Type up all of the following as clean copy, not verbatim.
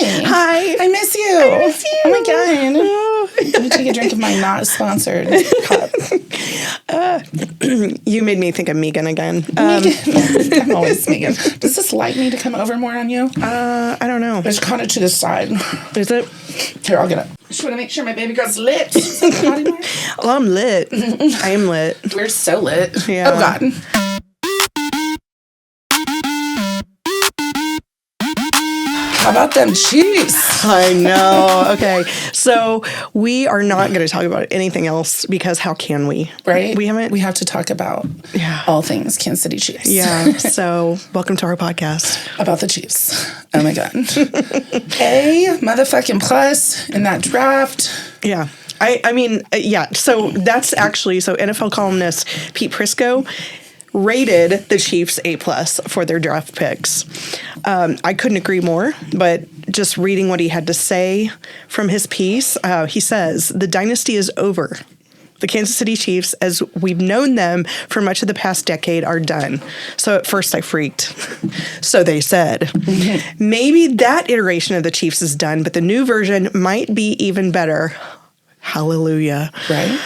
Hi. I miss you. Oh my God. Let me take a drink of my not sponsored cup. You made me think of Megan again. I'm always Megan. Does this light need to come over more on you? I don't know. It's kind of to the side. Is it? Here, I'll get it. Just want to make sure my baby girl's lit. Well, I'm lit. I am lit. We're so lit. Yeah. Oh, God. How about them Chiefs? I know. Okay. So we are not going to talk about anything else because how can we? Right? We haven't. We have to talk about all things Kansas City Chiefs. Yeah. So welcome to our podcast. About the Chiefs. Oh, my God. A motherfucking plus in that draft. Yeah. I mean, yeah. So that's actually, so NFL columnist Pete Prisco rated the Chiefs A+ for their draft picks. I couldn't agree more, but just reading what he had to say from his piece, he says, the dynasty is over. The Kansas City Chiefs, as we've known them for much of the past decade, are done. So at first I freaked. So they said, maybe that iteration of the Chiefs is done, but the new version might be even better. Hallelujah. Right.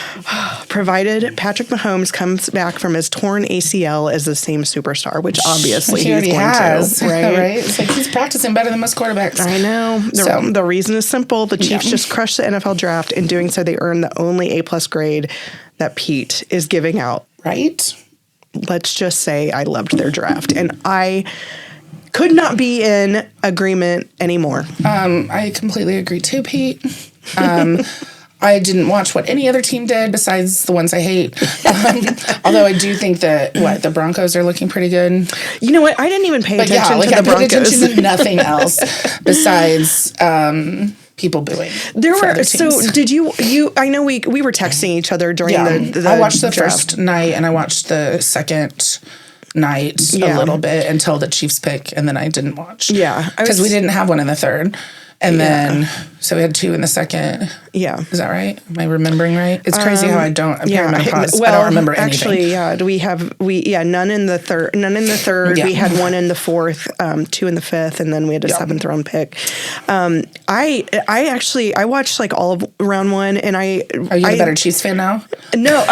Provided Patrick Mahomes comes back from his torn ACL as the same superstar, which obviously he already he's going has, to. Right? Right? It's like he's practicing better than most quarterbacks. I know. The reason is simple. The Chiefs just crushed the NFL draft. In doing so, they earned the only A+ grade that Pete is giving out. Right. Let's just say I loved their draft. And I could not be in agreement anymore. I completely agree too, Pete. I didn't watch what any other team did besides the ones I hate. Although I do think that, the Broncos are looking pretty good. You know what? I didn't even pay attention to the Broncos. I paid attention to nothing else besides people booing. There were, so did you, I know we were texting each other during the I watched the draft. first night and I watched the second night a little bit until the Chiefs pick, and then I didn't watch. Yeah. Because we didn't have one in the third. And then, so we had two in the second. Yeah. Is that right? Am I remembering right? It's crazy how I don't, Well, I don't remember anything. Actually, yeah, none in the third. Yeah. We had one in the fourth, two in the fifth, and then we had a seventh round pick. I watched like all of round one, and Are you a better Chiefs fan now? No,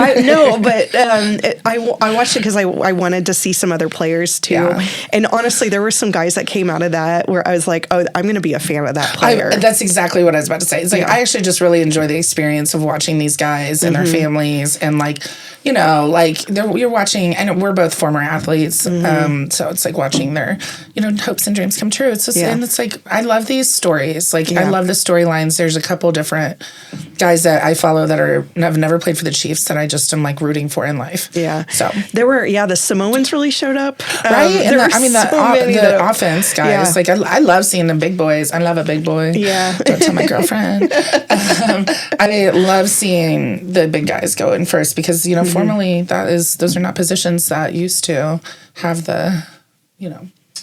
but I watched it because I wanted to see some other players too. Yeah. And honestly, there were some guys that came out of that where I was like, oh, I'm going to be a fan of that player. That's exactly what I was about to say. It's like, I actually just really enjoy the experience of watching these guys and their families, and you're watching, and we're both former athletes. So it's like watching their, hopes and dreams come true. It's just, and it's like, I love these stories. Like, I love the storylines. There's a couple different guys that I follow that have never played for the Chiefs that I just am like rooting for in life. Yeah. So there were, the Samoans really showed up. Right. The offense guys. Yeah. Like, I love seeing the big boys. I love a big boy. Yeah. Don't tell my girlfriend. I love seeing the big guys go in first because, formerly those are not positions that used to have the,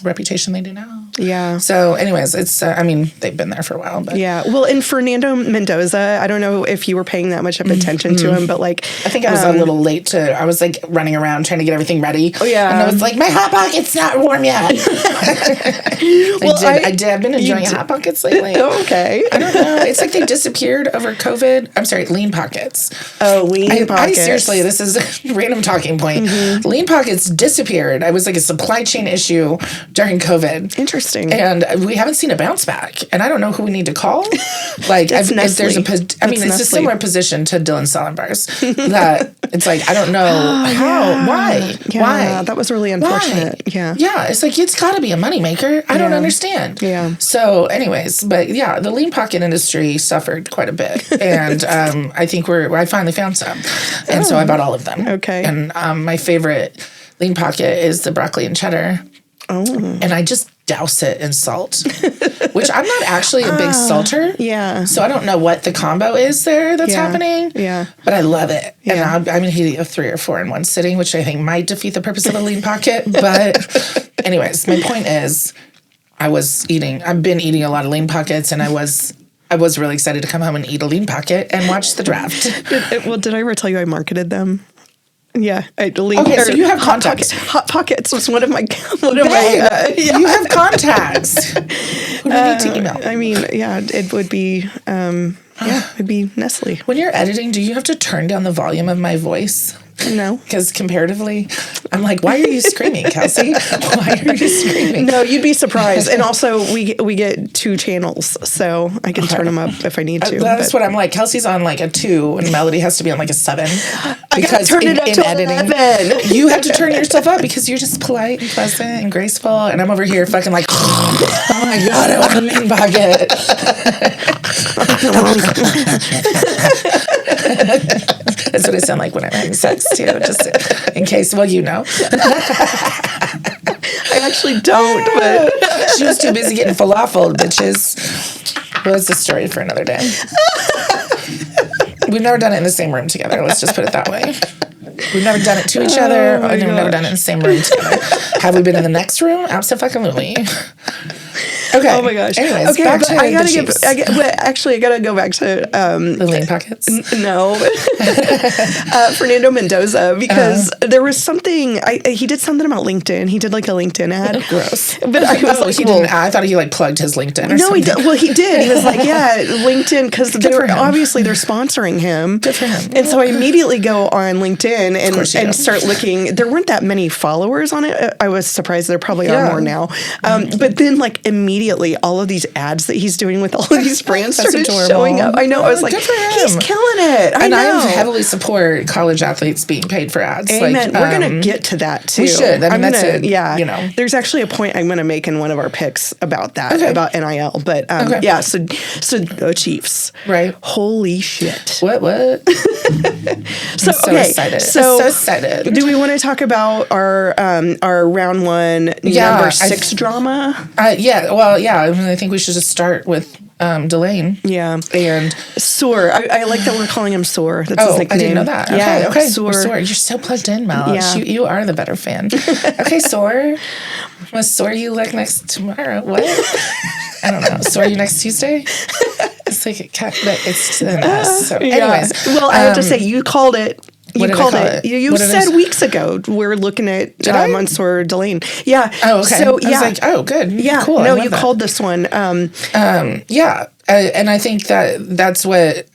reputation they do now. Yeah. So anyways, it's, they've been there for a while, but. Yeah. Well, and Fernando Mendoza, I don't know if you were paying that much of attention to him, but like. I think I was a little late I was like running around trying to get everything ready. Oh, yeah. And I was like, my Hot Pocket's not warm yet. I did. I've been enjoying Hot Pockets lately. Okay. I don't know. It's like they disappeared over COVID. I'm sorry, Lean Pockets. Oh, Lean Pockets. I seriously, this is a random talking point. Lean Pockets disappeared. I was like a supply chain issue during COVID. Interesting. And we haven't seen a bounce back. And I don't know who we need to call. Like, if there's it's a similar position to Dylan Stellenbars. That it's like, I don't know why. Yeah, why? that was really unfortunate. Why? Yeah. Yeah, it's like, it's got to be a moneymaker. I don't understand. Yeah. So anyways, but yeah, the Lean Pocket industry suffered quite a bit. And I think I finally found some. And so I bought all of them. Okay. And my favorite Lean Pocket is the broccoli and cheddar. Oh. And I just douse it in salt, which I'm not actually a big salter. Yeah. So I don't know what the combo is there that's happening. Yeah. But I love it. Yeah. And I'm eating 3 or 4 in one sitting, which I think might defeat the purpose of a Lean Pocket. But anyways, my point is I've been eating a lot of Lean Pockets, and I was really excited to come home and eat a Lean Pocket and watch the draft. Did I ever tell you I marketed them? Yeah, Okay, so you have contacts. Hot Pockets was one of my. You have contacts. Who do you need to email? I mean, yeah, it would be. It'd be Nestlé. When you're editing, do you have to turn down the volume of my voice? No. Because comparatively, I'm like, why are you screaming, Kelsey? Why are you screaming? No, you'd be surprised. And also, we get 2 channels, so I can turn them up if I need to. That's what I'm like. Kelsey's on like a 2, and Melody has to be on like a 7. Because turn it up to editing, 11. You have to turn yourself up because you're just polite and pleasant and graceful, and I'm over here fucking like, oh my God, I want a mean pocket. That's what I sound like when I'm having sex too, just in case. Well, you know. I actually don't, but she was too busy getting falafel, bitches. Well, it's a story for another day. We've never done it in the same room together. Let's just put it that way. We've never done it to each other. We've never done it in the same room together. Have we been in the next room? Absolutely. Okay. Oh my gosh. Anyways, okay, back to I gotta the Chiefs. I gotta go back to the lean pockets. No, Fernando Mendoza, because there was something. He did something about LinkedIn. He did like a LinkedIn ad. Gross. But I was like, he didn't. I thought he like plugged his LinkedIn. Or no, something. he did. Well, he did. He was like, yeah, LinkedIn, because they're obviously they're sponsoring him. Good for him. And so I immediately go on LinkedIn and start looking. There weren't that many followers on it. I was surprised. There probably are more now. But then like immediately all of these ads that he's doing with all of these brands started showing up. I know. I was like, he's killing it. I know. I heavily support college athletes being paid for ads. Amen. We're going to get to that too. We should. I mean, you know. There's actually a point I'm going to make in one of our picks about that, about NIL. But yeah, so the Chiefs. Right. Holy shit. What? So excited. So excited. Do we want to talk about our round 1 number 6 drama? Yeah. Well, yeah. I mean, I think we should just start with Delane. Yeah. And Soor. I like that we're calling him Soor. That's his nickname. I didn't know that. Yeah. Okay. Soor. You're so plugged in, Mel. Yeah. You are the better fan. Okay, Soor. Was Soor you like next tomorrow? What? I don't know. Soor you next Tuesday? It's like it's an S. So anyways. Well, I have to say, you called it. You called it. You said it? Weeks ago we're looking at Monsoor Delane. Yeah. Oh, okay. So I was like, oh, good. Yeah. Cool. No, you called this one. Yeah. And I think that's what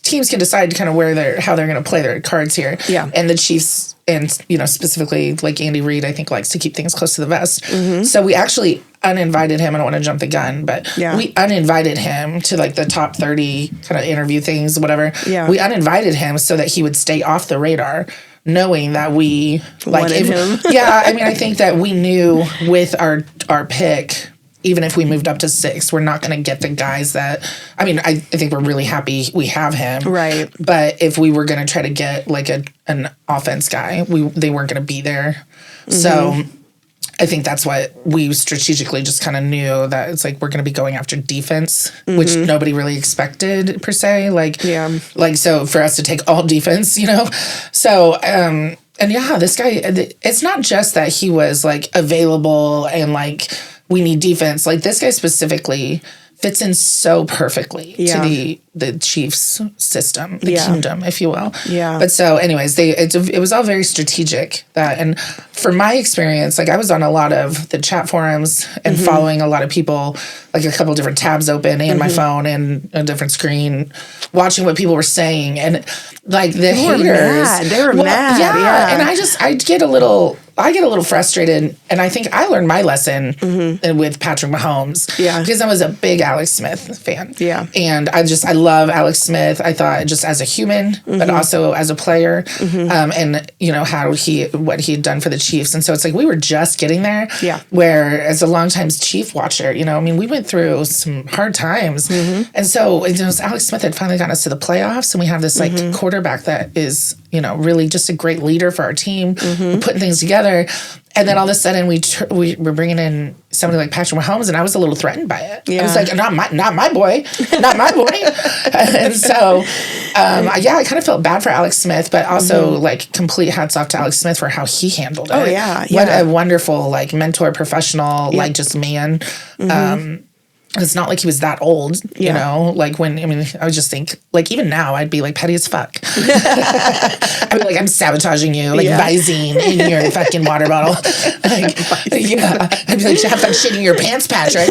teams can decide kind of how they're going to play their cards here. Yeah. And the Chiefs, and specifically like Andy Reid, I think likes to keep things close to the vest. Mm-hmm. So we actually uninvited him. I don't want to jump the gun, but we uninvited him to like the top 30 kind of interview things, whatever. Yeah. We uninvited him so that he would stay off the radar, knowing that we wanted him. Yeah. I mean, I think that we knew with our pick, even if we moved up to 6, we're not going to get the guys that, I mean, I think we're really happy we have him. Right. But if we were going to try to get like an offense guy, they weren't going to be there. Mm-hmm. So I think that's what we strategically just kind of knew, that it's like we're going to be going after defense, which nobody really expected per se. So for us to take all defense, So, and yeah, this guy, it's not just that he was like available and like, we need defense. Like this guy specifically fits in so perfectly to the Chiefs system, the kingdom, if you will. Yeah. But so anyways, it was all very strategic. And from my experience, like I was on a lot of the chat forums and following a lot of people, like a couple different tabs open and my phone and a different screen, watching what people were saying. And like the haters. They were mad. Yeah. And I get a little frustrated, and I think I learned my lesson with Patrick Mahomes. Yeah. Because I was a big Alex Smith fan. Yeah. And I love Alex Smith. I thought just as a human, but also as a player, and what he had done for the Chiefs. And so it's like we were just getting there. Yeah. Where as a longtime Chief watcher, we went through some hard times. And so Alex Smith had finally gotten us to the playoffs, and we have this like quarterback that is, really just a great leader for our team, putting things together. And then all of a sudden we were bringing in somebody like Patrick Mahomes, and I was a little threatened by it. Yeah. I was like, not my boy, not my boy. And so, I kind of felt bad for Alex Smith, but also like complete hats off to Alex Smith for how he handled it. Oh yeah. What a wonderful like mentor, professional, like just man. It's not like he was that old, you know, like when, I mean, I would just think, like, even now I'd be like petty as fuck. I'd be like, I'm sabotaging you, like Visine in your fucking water bottle. Like, yeah. I'd be like, you have fun shitting your pants patch, right?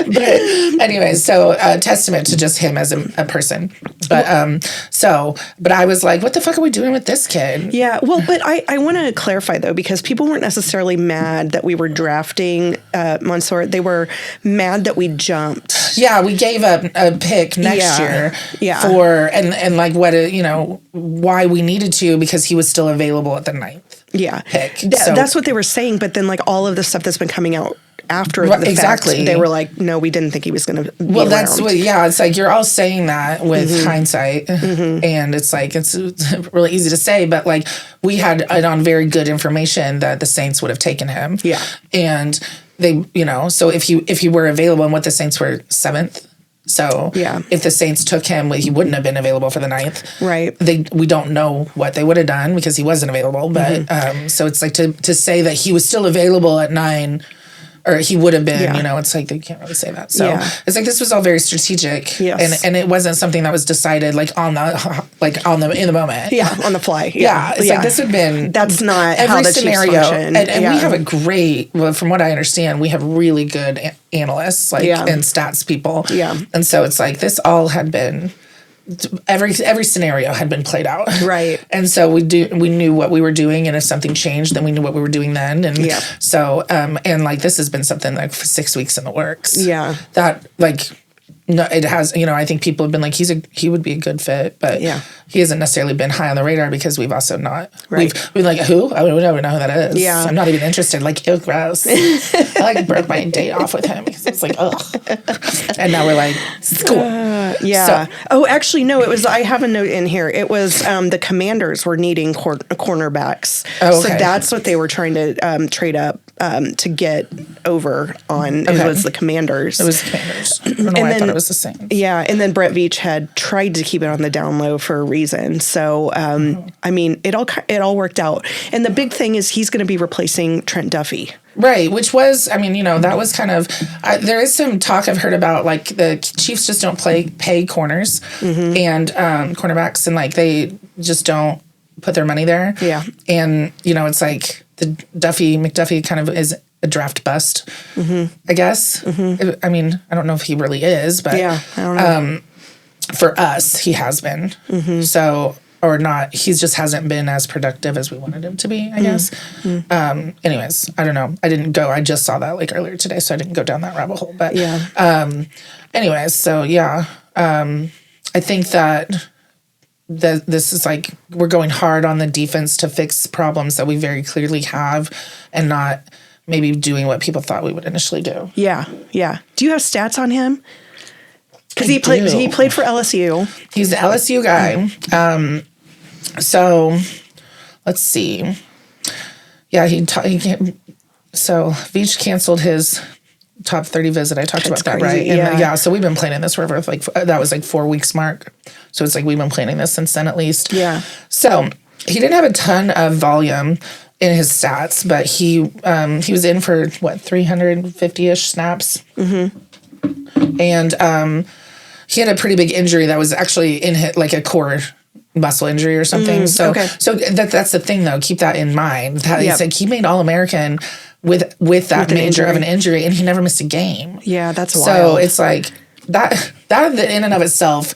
But anyway, so testament to just him as a person. But but I was like, what the fuck are we doing with this kid? Yeah, well, but I want to clarify, though, because people weren't necessarily mad that we were drafting Monsoor. They were mad that we jumped. Yeah, we gave up a pick next year for, and like what, you know, why we needed to, because he was still available at the 9th pick. So, that's what they were saying, but then like all of the stuff that's been coming out after the fact, they were like, no, we didn't think he was going to be around. That's what, it's like you're all saying that with hindsight, and it's like, it's really easy to say, but like we had it on very good information that the Saints would have taken him. Yeah. And they, you know, so if he were available, and what the Saints were 7th, so if the Saints took him, he wouldn't have been available for the 9th. Right. We don't know what they would have done because he wasn't available, but so it's like to say that he was still available at 9, or he would have been, you know, it's like they can't really say that. So it's like this was all very strategic, and it wasn't something that was decided like in the moment. Yeah, on the fly. It's like this had been. That's not every how the scenario, and we have a great. Well, from what I understand, we have really good analysts, like and stats people. Yeah, and so it's like this all had been. Every scenario had been played out, right? And so we knew what we were doing, and if something changed, then we knew what we were doing then. And so and like this has been something like for 6 weeks in the works. Yeah, that like no, it has. You know, I think people have been like he would be a good fit, but he hasn't necessarily been high on the radar because we've also not. Right. We've been like, who? I don't even know who that is. Yeah, I'm not even interested. Like, ew, gross. I like broke my date off with him because it's like, ugh. And now we're like, it's cool. Yeah. So, actually, no. It was. I have a note in here. It was the Commanders were needing cornerbacks. Oh, okay. So that's what they were trying to trade up to get over on. Okay. It was the Commanders. It was the Commanders. I don't know why I thought it was the Saints. Yeah, and then Brett Veach had tried to keep it on the down low for a reason. So, I mean, it all worked out. And the big thing is he's going to be replacing Trent Duffy. Right, which was, I mean, you know, that was kind of, there is some talk I've heard about, like, the Chiefs just don't pay corners and cornerbacks, and, like, they just don't put their money there. Yeah. And, you know, it's like the McDuffie kind of is a draft bust, I guess. I mean, I don't know if he really is, but I don't know. For us, he has been. So, or not, he just hasn't been as productive as we wanted him to be, I guess. Anyways, I don't know. I just saw that like earlier today, so I didn't go down that rabbit hole. But anyways, so I think that this is like, we're going hard on the defense to fix problems that we very clearly have, and not maybe doing what people thought we would initially do. Yeah, yeah. Do you have stats on him? Because he played for LSU. He's the LSU guy. So let's see. Yeah, so Veach canceled his top 30 visit. I talked about that, right? And so we've been planning this for like that was like 4 weeks mark. So it's like we've been planning this since then at least. Yeah. So he didn't have a ton of volume in his stats, but he was in for 350-ish snaps. And he had a pretty big injury that was actually in like a core muscle injury or something. So that's the thing though. Keep that in mind. That he said he made All-American with that major of an injury, and he never missed a game. Yeah, that's wild. So it's like that in and of itself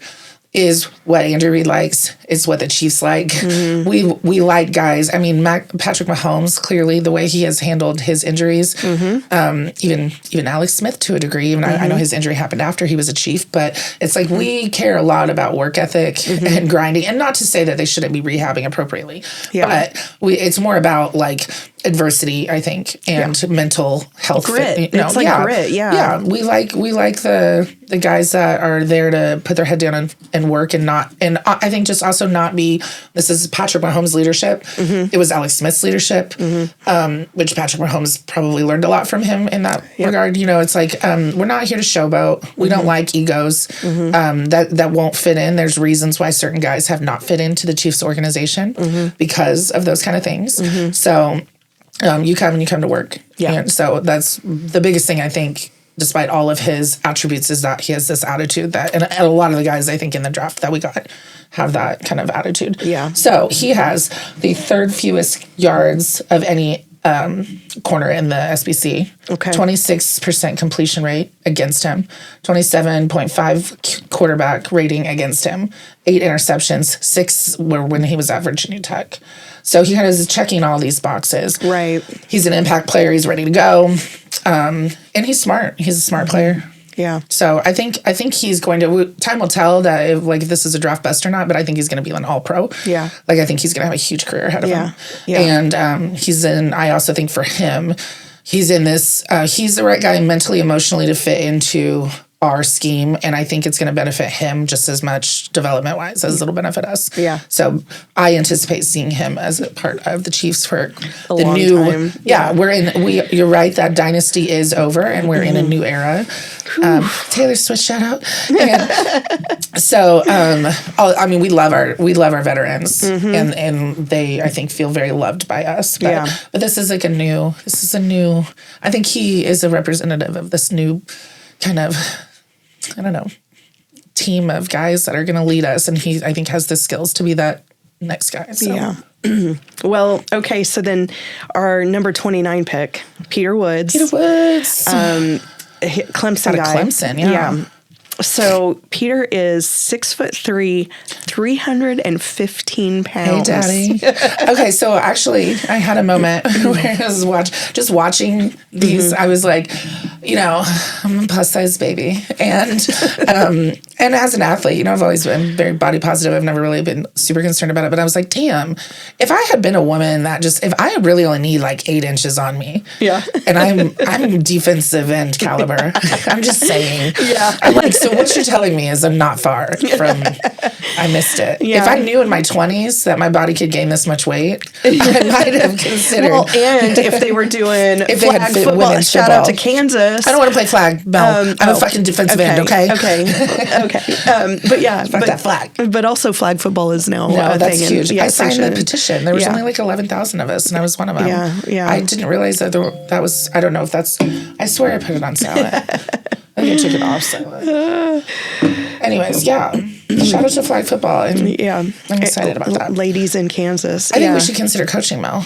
is what Andrew Reid likes, is what the Chiefs like. We like guys. I mean, Patrick Mahomes, clearly, the way he has handled his injuries, even Alex Smith to a degree. Even I know his injury happened after he was a Chief, but it's like we care a lot about work ethic and grinding, and not to say that they shouldn't be rehabbing appropriately, but it's more about like adversity, I think, and mental health. Grit. It's like grit. Yeah. We like the guys that are there to put their head down and work, and I think just also not be. This is Patrick Mahomes' leadership. It was Alex Smith's leadership, which Patrick Mahomes probably learned a lot from him in that regard. You know, it's like we're not here to showboat. We don't like egos that won't fit in. There's reasons why certain guys have not fit into the Chiefs organization because of those kind of things. So. You come to work. Yeah. And so that's the biggest thing I think despite all of his attributes, is that he has this attitude that, and a lot of the guys I think in the draft that we got have that kind of attitude. Yeah. So he has the third fewest yards of any corner in the SBC. Okay. 26% completion rate against him. 27.5 quarterback rating against him. 8 interceptions. 6 were when he was at Virginia Tech. So he kind of is checking all these boxes. Right. He's an impact player. He's ready to go. And he's smart. He's a smart player. Yeah. So I think he's going to. Time will tell that if this is a draft bust or not. But I think he's going to be an All-Pro. Yeah. Like I think he's going to have a huge career ahead of him. Yeah. And he's in. I also think for him, he's in this. He's the right guy mentally, emotionally to fit into our scheme, and I think it's going to benefit him just as much development-wise as it'll benefit us. Yeah. So I anticipate seeing him as a part of the Chiefs for a long time. Yeah, you're right. That dynasty is over, and we're in a new era. Taylor Swift shout out. And so, we love our veterans, and they, I think, feel very loved by us. But this is like a new. I think he is a representative of this new kind of, I don't know, team of guys that are going to lead us. And he, I think, has the skills to be that next guy. So. Yeah. Well, okay. So then our number 29 pick, Peter Woods. Clemson guy. Clemson, yeah. So Peter is 6'3", 315 pounds. Hey, Daddy. Okay, so actually, I had a moment where I was watching these. I was like, I'm a plus size baby, and as an athlete, I've always been very body positive. I've never really been super concerned about it, but I was like, damn, if I had been a woman if I really only need like 8 inches on me, and I'm defensive end caliber. I'm just saying, I'm like. So what you're telling me is I'm not far from. I missed it. Yeah. If I knew in my 20s that my body could gain this much weight, I might have considered. Well, and if they were doing flag football, shout out to Kansas. I don't want to play flag. No, I'm a fucking defensive end. Okay. But yeah, that flag. But also, flag football is now a that's thing. Huge. I signed the petition. There was only like 11,000 of us, and I was one of them. Yeah. I didn't realize that was. I don't know if that's. I swear I put it on silent. I think I took it off silent. Anyways, shout out to flag football. And I'm excited about that. Ladies in Kansas. I think we should consider coaching Mel.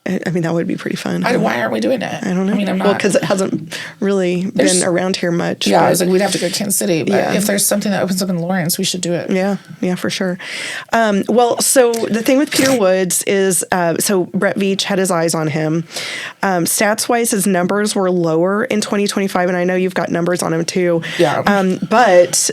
I mean, that would be pretty fun. Why aren't we doing it? I don't know. I mean, I'm not. Well, because it hasn't really been around here much. Yeah, I was like, we'd have to go to Kansas City. But if there's something that opens up in Lawrence, we should do it. Yeah, for sure. Well, so the thing with Peter Woods is, so Brett Veach had his eyes on him. Stats-wise, his numbers were lower in 2025, and I know you've got numbers on him too. Yeah. But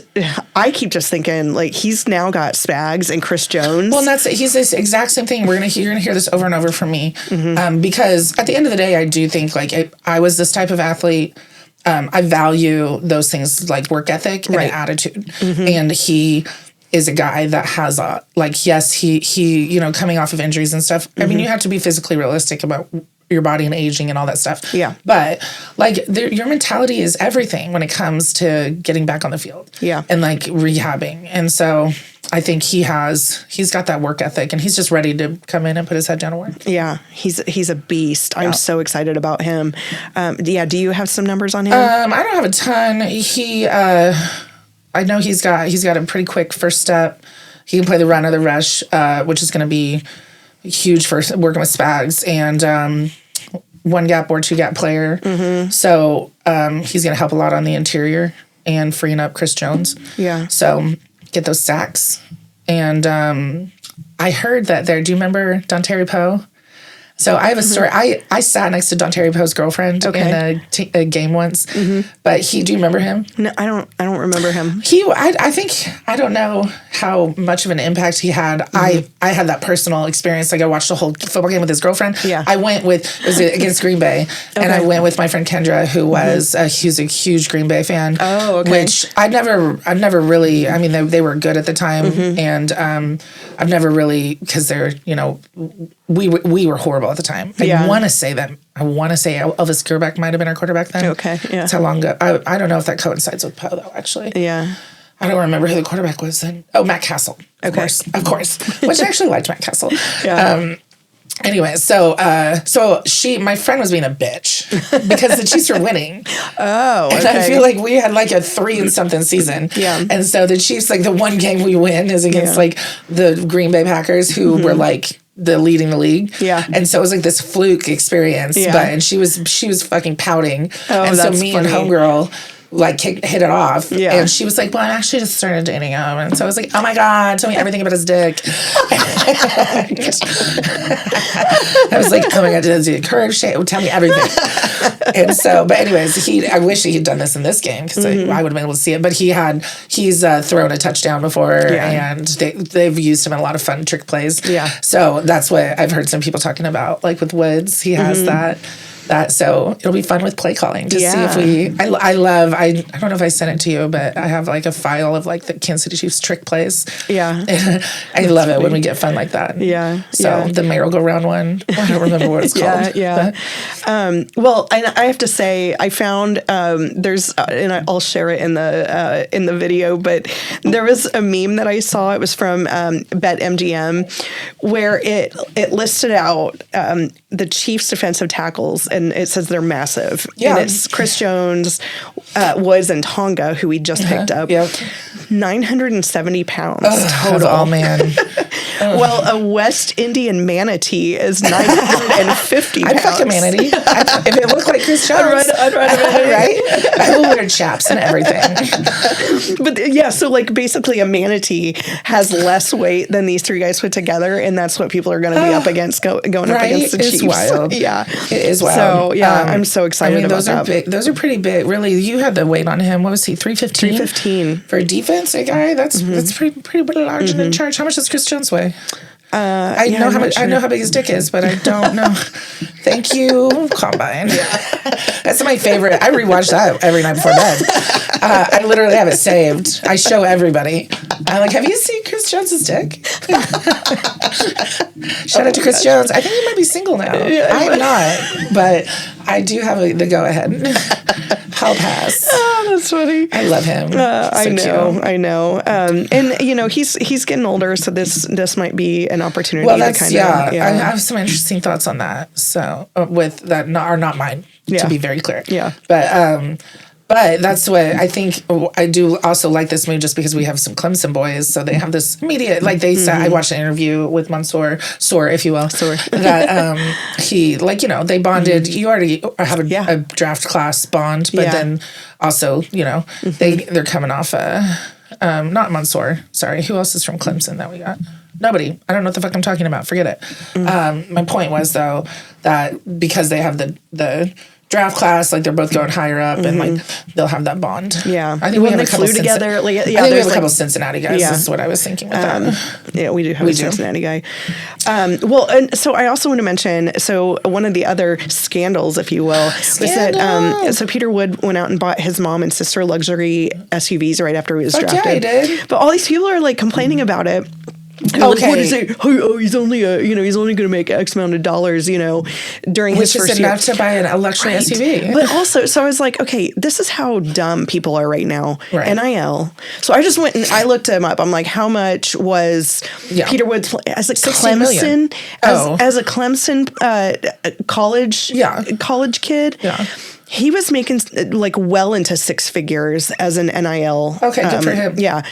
I keep just thinking, like, he's now got Spags and Chris Jones. Well, and he's this exact same thing. You're gonna hear this over and over from me. Because at the end of the day, I do think like I was this type of athlete. I value those things like work ethic and attitude. And he is a guy that has he coming off of injuries and stuff. I mean, you have to be physically realistic about your body and aging and all that stuff. Yeah. But like your mentality is everything when it comes to getting back on the field. Yeah. And like rehabbing. And so I think he's got that work ethic, and he's just ready to come in and put his head down and work. Yeah, he's a beast. I'm so excited about him. Do you have some numbers on him? I don't have a ton. I know he's got a pretty quick first step. He can play the run or the rush, which is going to be huge for working with Spags, and one gap or two gap player. So he's going to help a lot on the interior and freeing up Chris Jones. Yeah. So get those sacks. And I heard that do you remember Dontari Poe? So I have a story. I sat next to Dontari Poe's girlfriend in a game once. But do you remember him? No, I don't remember him. I don't know how much of an impact he had. I had that personal experience. Like I watched the whole football game with his girlfriend. Yeah. I went it was against Green Bay. And I went with my friend Kendra, who was a huge Green Bay fan. Oh, okay. Which I'd never really, I mean, they were good at the time. And I've never really, because they're, we were horrible at the time. I want to say Elvis Gerbeck might have been our quarterback then. Okay, yeah. That's how long ago. I don't know if that coincides with Poe, though, actually. Yeah. I don't remember who the quarterback was then. Oh, Matt Castle. Of course. Which I actually liked Matt Castle. Yeah. Anyway, so my friend was being a bitch because the Chiefs were winning. Oh, okay. And I feel like we had like a 3-something season. Yeah. And so the Chiefs, like the one game we win is against like the Green Bay Packers, who were like leading the league. Yeah. And so it was like this fluke experience. Yeah. And she was fucking pouting. Oh, and so that's me funny. and homegirl like hit it off. Yeah. And she was like, well, I actually just started dating him. And so I was like, oh my God, tell me everything about his dick. I was like, oh my God, does he curve shape? Tell me everything. And so, but anyways, I wish he'd done this in this game because I would have been able to see it. But he's thrown a touchdown before and they've used him in a lot of fun trick plays. Yeah. So that's what I've heard some people talking about, like with Woods, he has that. So it'll be fun with play calling to see if I don't know if I sent it to you, but I have like a file of like the Kansas City Chiefs trick plays. Yeah. I love it when we get fun like that. Yeah. So the merry-go-round one, I don't remember what it's called. Yeah. Well, I have to say, I found there's, and I'll share it in the video, but there was a meme that I saw. It was from BetMGM where it listed out the Chiefs defensive tackles, and it says they're massive. Yeah. And it's Chris Jones, Woods, and Tonga, who we just picked up. Yep. 970 pounds total. Oh, man. Well, a West Indian manatee is 950 pounds. I'd fuck a manatee. If it looked like Chris Jones. I'd ride a manatee. Right? I will wear chaps and everything. But yeah, so like basically a manatee has less weight than these three guys put together, and that's what people are going to be up against going up against the Chiefs. It's wild. Yeah. It is wild. So yeah, I'm so excited about that. Big. Those are pretty big. Really, you had the weight on him. What was he, 315? 315. For defense, a guy, that's pretty large and in charge. How much does Chris Jones weigh? I know how big his dick is, but I don't know. Thank you, Combine. That's my favorite. I rewatch that every night before bed. I literally have it saved. I show everybody. I'm like, have you seen Chris Jones's dick? Shout out to Chris Jones. I think he might be single now. I am not, but I do have the go ahead. I'll pass. Oh, that's funny. I love him. I know. And you know, he's getting older, so this might be an opportunity to kind of. I have some interesting thoughts on that. So with that, are not mine, to be very clear. Yeah. But that's what I think. I do also like this movie just because we have some Clemson boys, so they have this immediate, like they said. I watched an interview with Mansoor, Soor, if you will, that he, like, you know, they bonded. You already have a draft class bond, but then also, you know, they're coming off not Mansoor. Sorry, who else is from Clemson that we got? Nobody. I don't know what the fuck I'm talking about. Forget it. My point was though that because they have the draft class, like they're both going higher up, and like they'll have that bond. Yeah, I think we have a couple together. I think we have a couple Cincinnati guys. Yeah. This is what I was thinking with that. Yeah, we do have a Cincinnati guy. Well, and so I also want to mention. So one of the other scandals, if you will, was that so Peter Wood went out and bought his mom and sister luxury SUVs right after he was drafted. Yeah, he did. But all these people are like complaining about it. Okay. Like, what is it? Oh, he's only he's only going to make X amount of dollars, during his first year. Which is enough to buy a luxury SUV. But also, so I was like, okay, this is how dumb people are right now. Right. NIL. So I just went and I looked him up. I'm like, how much was Peter Wood's as a Clemson as a Clemson college kid? Yeah. He was making like well into six figures as an NIL. Okay, good for him. Yeah,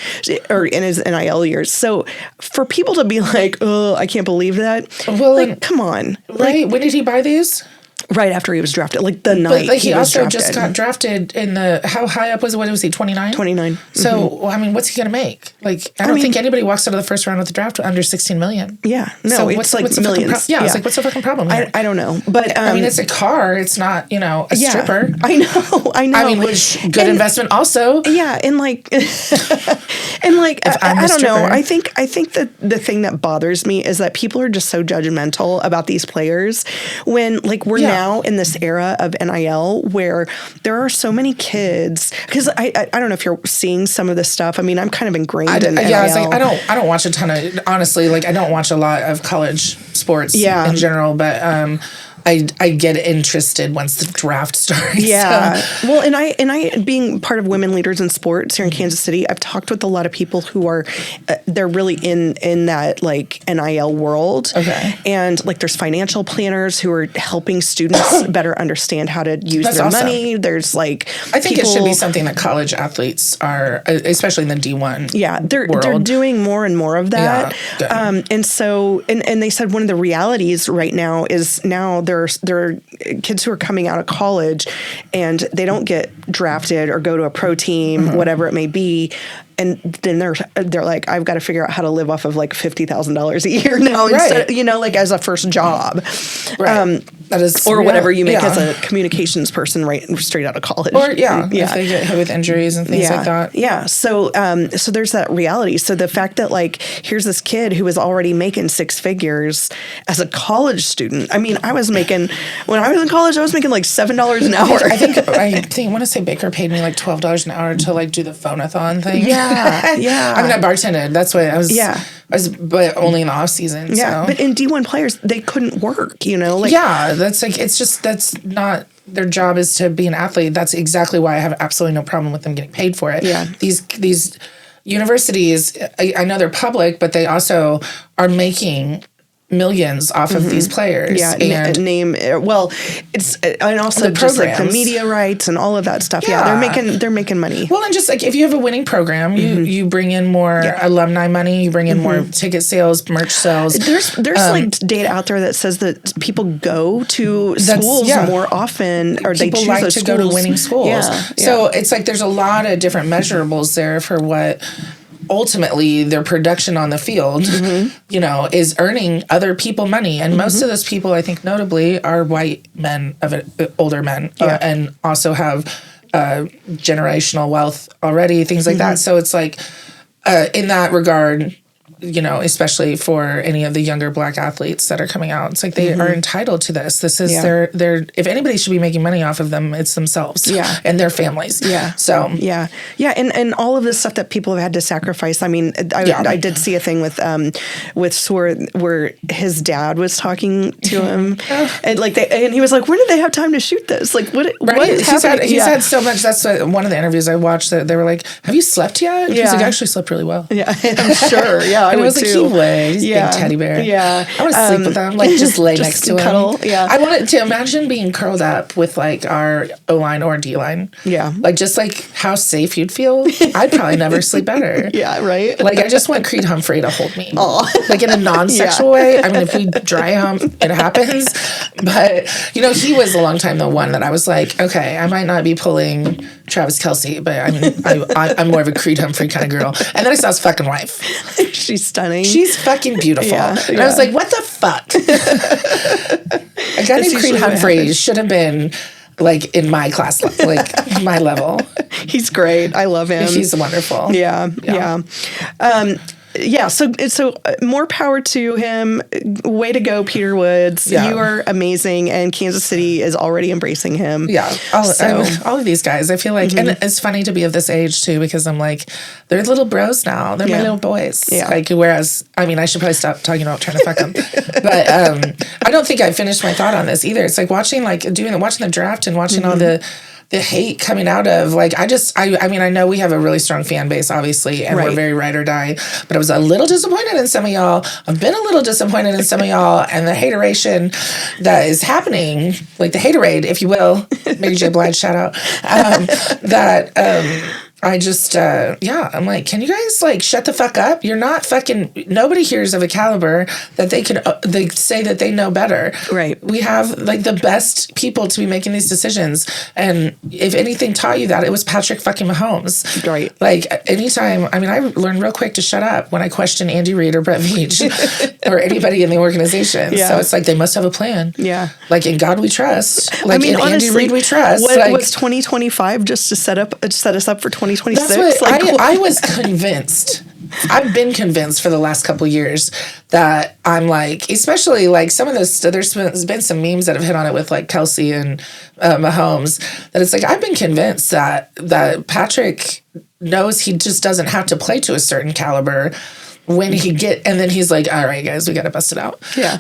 or in his NIL years. So for people to be like, "Oh, I can't believe that," well, like, come on, right? When did he buy these? Right after he was drafted, like the night. But like he also just got drafted in how high up was it? What was he? 29. 29. So I mean, what's he gonna make? Like I don't think anybody walks out of the first round of the draft under 16 million. Yeah, no, so it's like millions. It's like what's the fucking problem here? I don't know, but I mean, it's a car. It's not a stripper. I know. I mean, which good investment also. Yeah, and like, I don't know. I think that the thing that bothers me is that people are just so judgmental about these players when like we're now in this era of NIL where there are so many kids, because I don't know if you're seeing some of this stuff. I mean, I'm kind of ingrained in NIL. Yeah, it's like I don't watch a ton of, honestly, like I don't watch a lot of college sports in general, but I get interested once the draft starts. Yeah. Well, and I being part of women leaders in sports here in Kansas City, I've talked with a lot of people who are they're really in that like NIL world. Okay. And like there's financial planners who are helping students better understand how to use their money. There's like I think it should be something that college athletes are, especially in the D1. Yeah, they're doing more and more of that. Yeah, and so and they said one of the realities right now is now there are kids who are coming out of college and they don't get drafted or go to a pro team, whatever it may be. And then they're like, I've got to figure out how to live off of like $50,000 a year now, instead, like as a first job, right? That is, or whatever you make as a communications person, right, straight out of college, or if they get hit with injuries and things like that. Yeah. So there's that reality. So the fact that like here's this kid who was already making six figures as a college student. I mean, when I was in college, I was making like $7 an hour. I want to say Baker paid me like $12 an hour to like do the phone-a-thon thing. Yeah. I mean, I bartended. That's what I was. Yeah. But only in the off season. Yeah. So. But in D1 players, they couldn't work. Like that's like that's not their job is to be an athlete. That's exactly why I have absolutely no problem with them getting paid for it. Yeah. These universities, I know they're public, but they also are making millions off of these players. Yeah, it's and also just like the media rights and all of that stuff. Yeah, they're making money. Well, and just like if you have a winning program, you bring in more alumni money, you bring in more ticket sales, merch sales. There's like data out there that says that people go to schools more often, or they choose like those to schools. Go to winning schools. Yeah. So it's like there's a lot of different measurables there for what ultimately their production on the field, is earning other people money. And most of those people, I think notably, are white men, older men, and also have generational wealth already, things like that. So it's like, in that regard, especially for any of the younger Black athletes that are coming out, it's like they are entitled to this. This is their if anybody should be making money off of them, it's themselves and their families. Yeah. So and all of this stuff that people have had to sacrifice. I mean, I did see a thing with Soor where his dad was talking to him, and he was like, "When did they have time to shoot this? Like, what is happening?" He's had so much. That's one of the interviews I watched that they were like, "Have you slept yet?" He's like, "I actually slept really well." Yeah, I'm sure. Yeah. I was like, he would. He's a big teddy bear. Yeah. I want to sleep with him. Like, just lay next to cuddle. him. Yeah. I wanted to imagine being curled up with, like, our O-line or D-line. Yeah. Like, just, like, how safe you'd feel. I'd probably never sleep better. Yeah, right? Like, I just want Creed Humphrey to hold me. Aww. Like, in a non-sexual way. I mean, if we dry hump, it happens. But, he was a long time the one that I was like, okay, I might not be pulling Travis Kelsey, but I mean, I'm more of a Creed Humphrey kind of girl. And then I saw his fucking wife. She's stunning. She's fucking beautiful. And I was like, what the fuck? A guy named Creed Humphrey should have been like in my class, like my level. He's great. I love him. He's wonderful. Yeah. So more power to him. Way to go, Peter Woods. You are amazing, and Kansas City is already embracing him. Yeah, all of these guys, I feel like, and it's funny to be of this age too, because I'm like, they're little bros now. They're my little boys. Yeah. Like, whereas, I mean, I should probably stop talking about trying to fuck them, but I don't think I finished my thought on this either. It's like watching the draft and watching all the hate coming out of, like, I mean, I know we have a really strong fan base, obviously, and we're very ride or die, but I was a little disappointed in some of y'all. I've been a little disappointed in some of y'all, and the hateration that is happening, like the haterade, if you will, Mary J. Blige shout out, I just, I'm like, can you guys, like, shut the fuck up? You're not fucking, nobody hears of a caliber that they say that they know better. Right. We have, like, the best people to be making these decisions. And if anything taught you that, it was Patrick fucking Mahomes. Right. Like, anytime, I mean, I learned real quick to shut up when I question Andy Reid or Brett Veach or anybody in the organization. Yeah. So it's like, they must have a plan. Yeah. Like, in God we trust. Like, I mean, in honestly, Andy Reid we trust. What was 2025 just to set us up for 2026? That's what I was convinced. I've been convinced for the last couple of years that I'm like, especially like some of this, there's been some memes that have hit on it with like Kelsey and Mahomes, that it's like, I've been convinced that Patrick knows he just doesn't have to play to a certain caliber, when and then he's like, all right, guys, we got to bust it out. Yeah.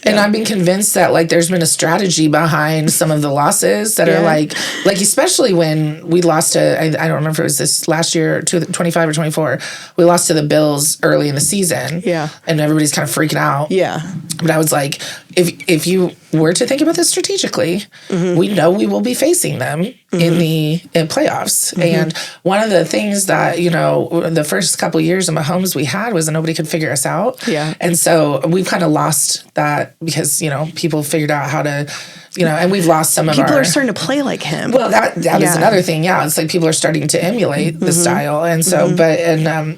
And I've been convinced that like there's been a strategy behind some of the losses that are like especially when we lost to, I don't remember if it was this last year, 25 or 24, we lost to the Bills early in the season. Yeah. And everybody's kind of freaking out. Yeah. But I was like, if you were to think about this strategically, we know we will be facing them in playoffs. And one of the things that, the first couple of years of Mahomes we had was that nobody could figure us out. Yeah. And so we've kind of lost that because, people figured out how to, and we've lost some of People are starting to play like him. Well, that is another thing. Yeah. It's like people are starting to emulate the style. And so,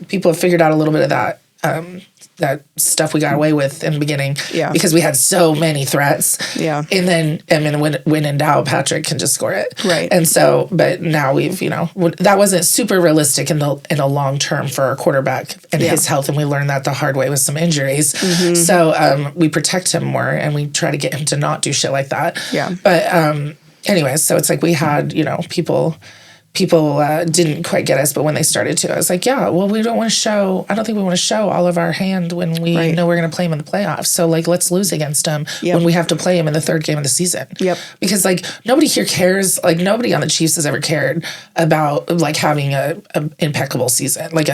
people have figured out a little bit of that. That stuff we got away with in the beginning, because we had so many threats, and then when in doubt, Patrick can just score it, right? And so, but now we've that wasn't super realistic in the long term for our quarterback and his health, and we learned that the hard way with some injuries. So we protect him more, and we try to get him to not do shit like that. Yeah. But anyways, so it's like we had people didn't quite get us, but when they started to, I was like, yeah, well, I don't think we want to show all of our hand when we know we're going to play him in the playoffs. So, like, let's lose against him when we have to play him in the third game of the season. Yep. Because, like, nobody here cares, like, nobody on the Chiefs has ever cared about, like, having a impeccable season, like,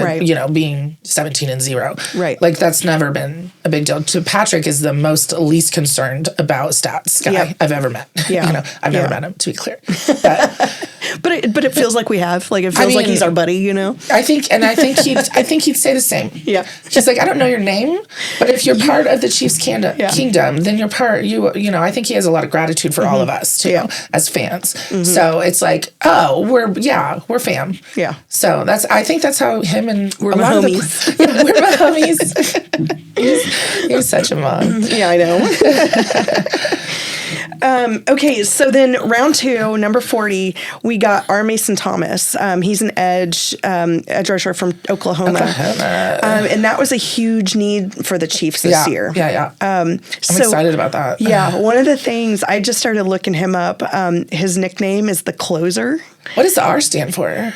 being 17-0. Right. Like, that's never been a big deal. Patrick is the least concerned about stats guy I've ever met. Yeah. I've never met him, to be clear. But it feels like we have. Like, it feels like he's our buddy, I think he'd say the same. Yeah. He's like, I don't know your name, but if you're part of the Chiefs kingdom, then you're part, I think he has a lot of gratitude for all of us, too, as fans. So it's like, oh, we're fam. Yeah. So I think that's how him and we're homies. We're my homies. He's such a mom. Yeah, I know. Okay, so then round 2, number 40, we got R. Mason Thomas. He's an edge rusher from Oklahoma. And that was a huge need for the Chiefs this year. Yeah. I'm excited about that. Yeah, one of the things, I just started looking him up. His nickname is the Closer. What does the R stand for?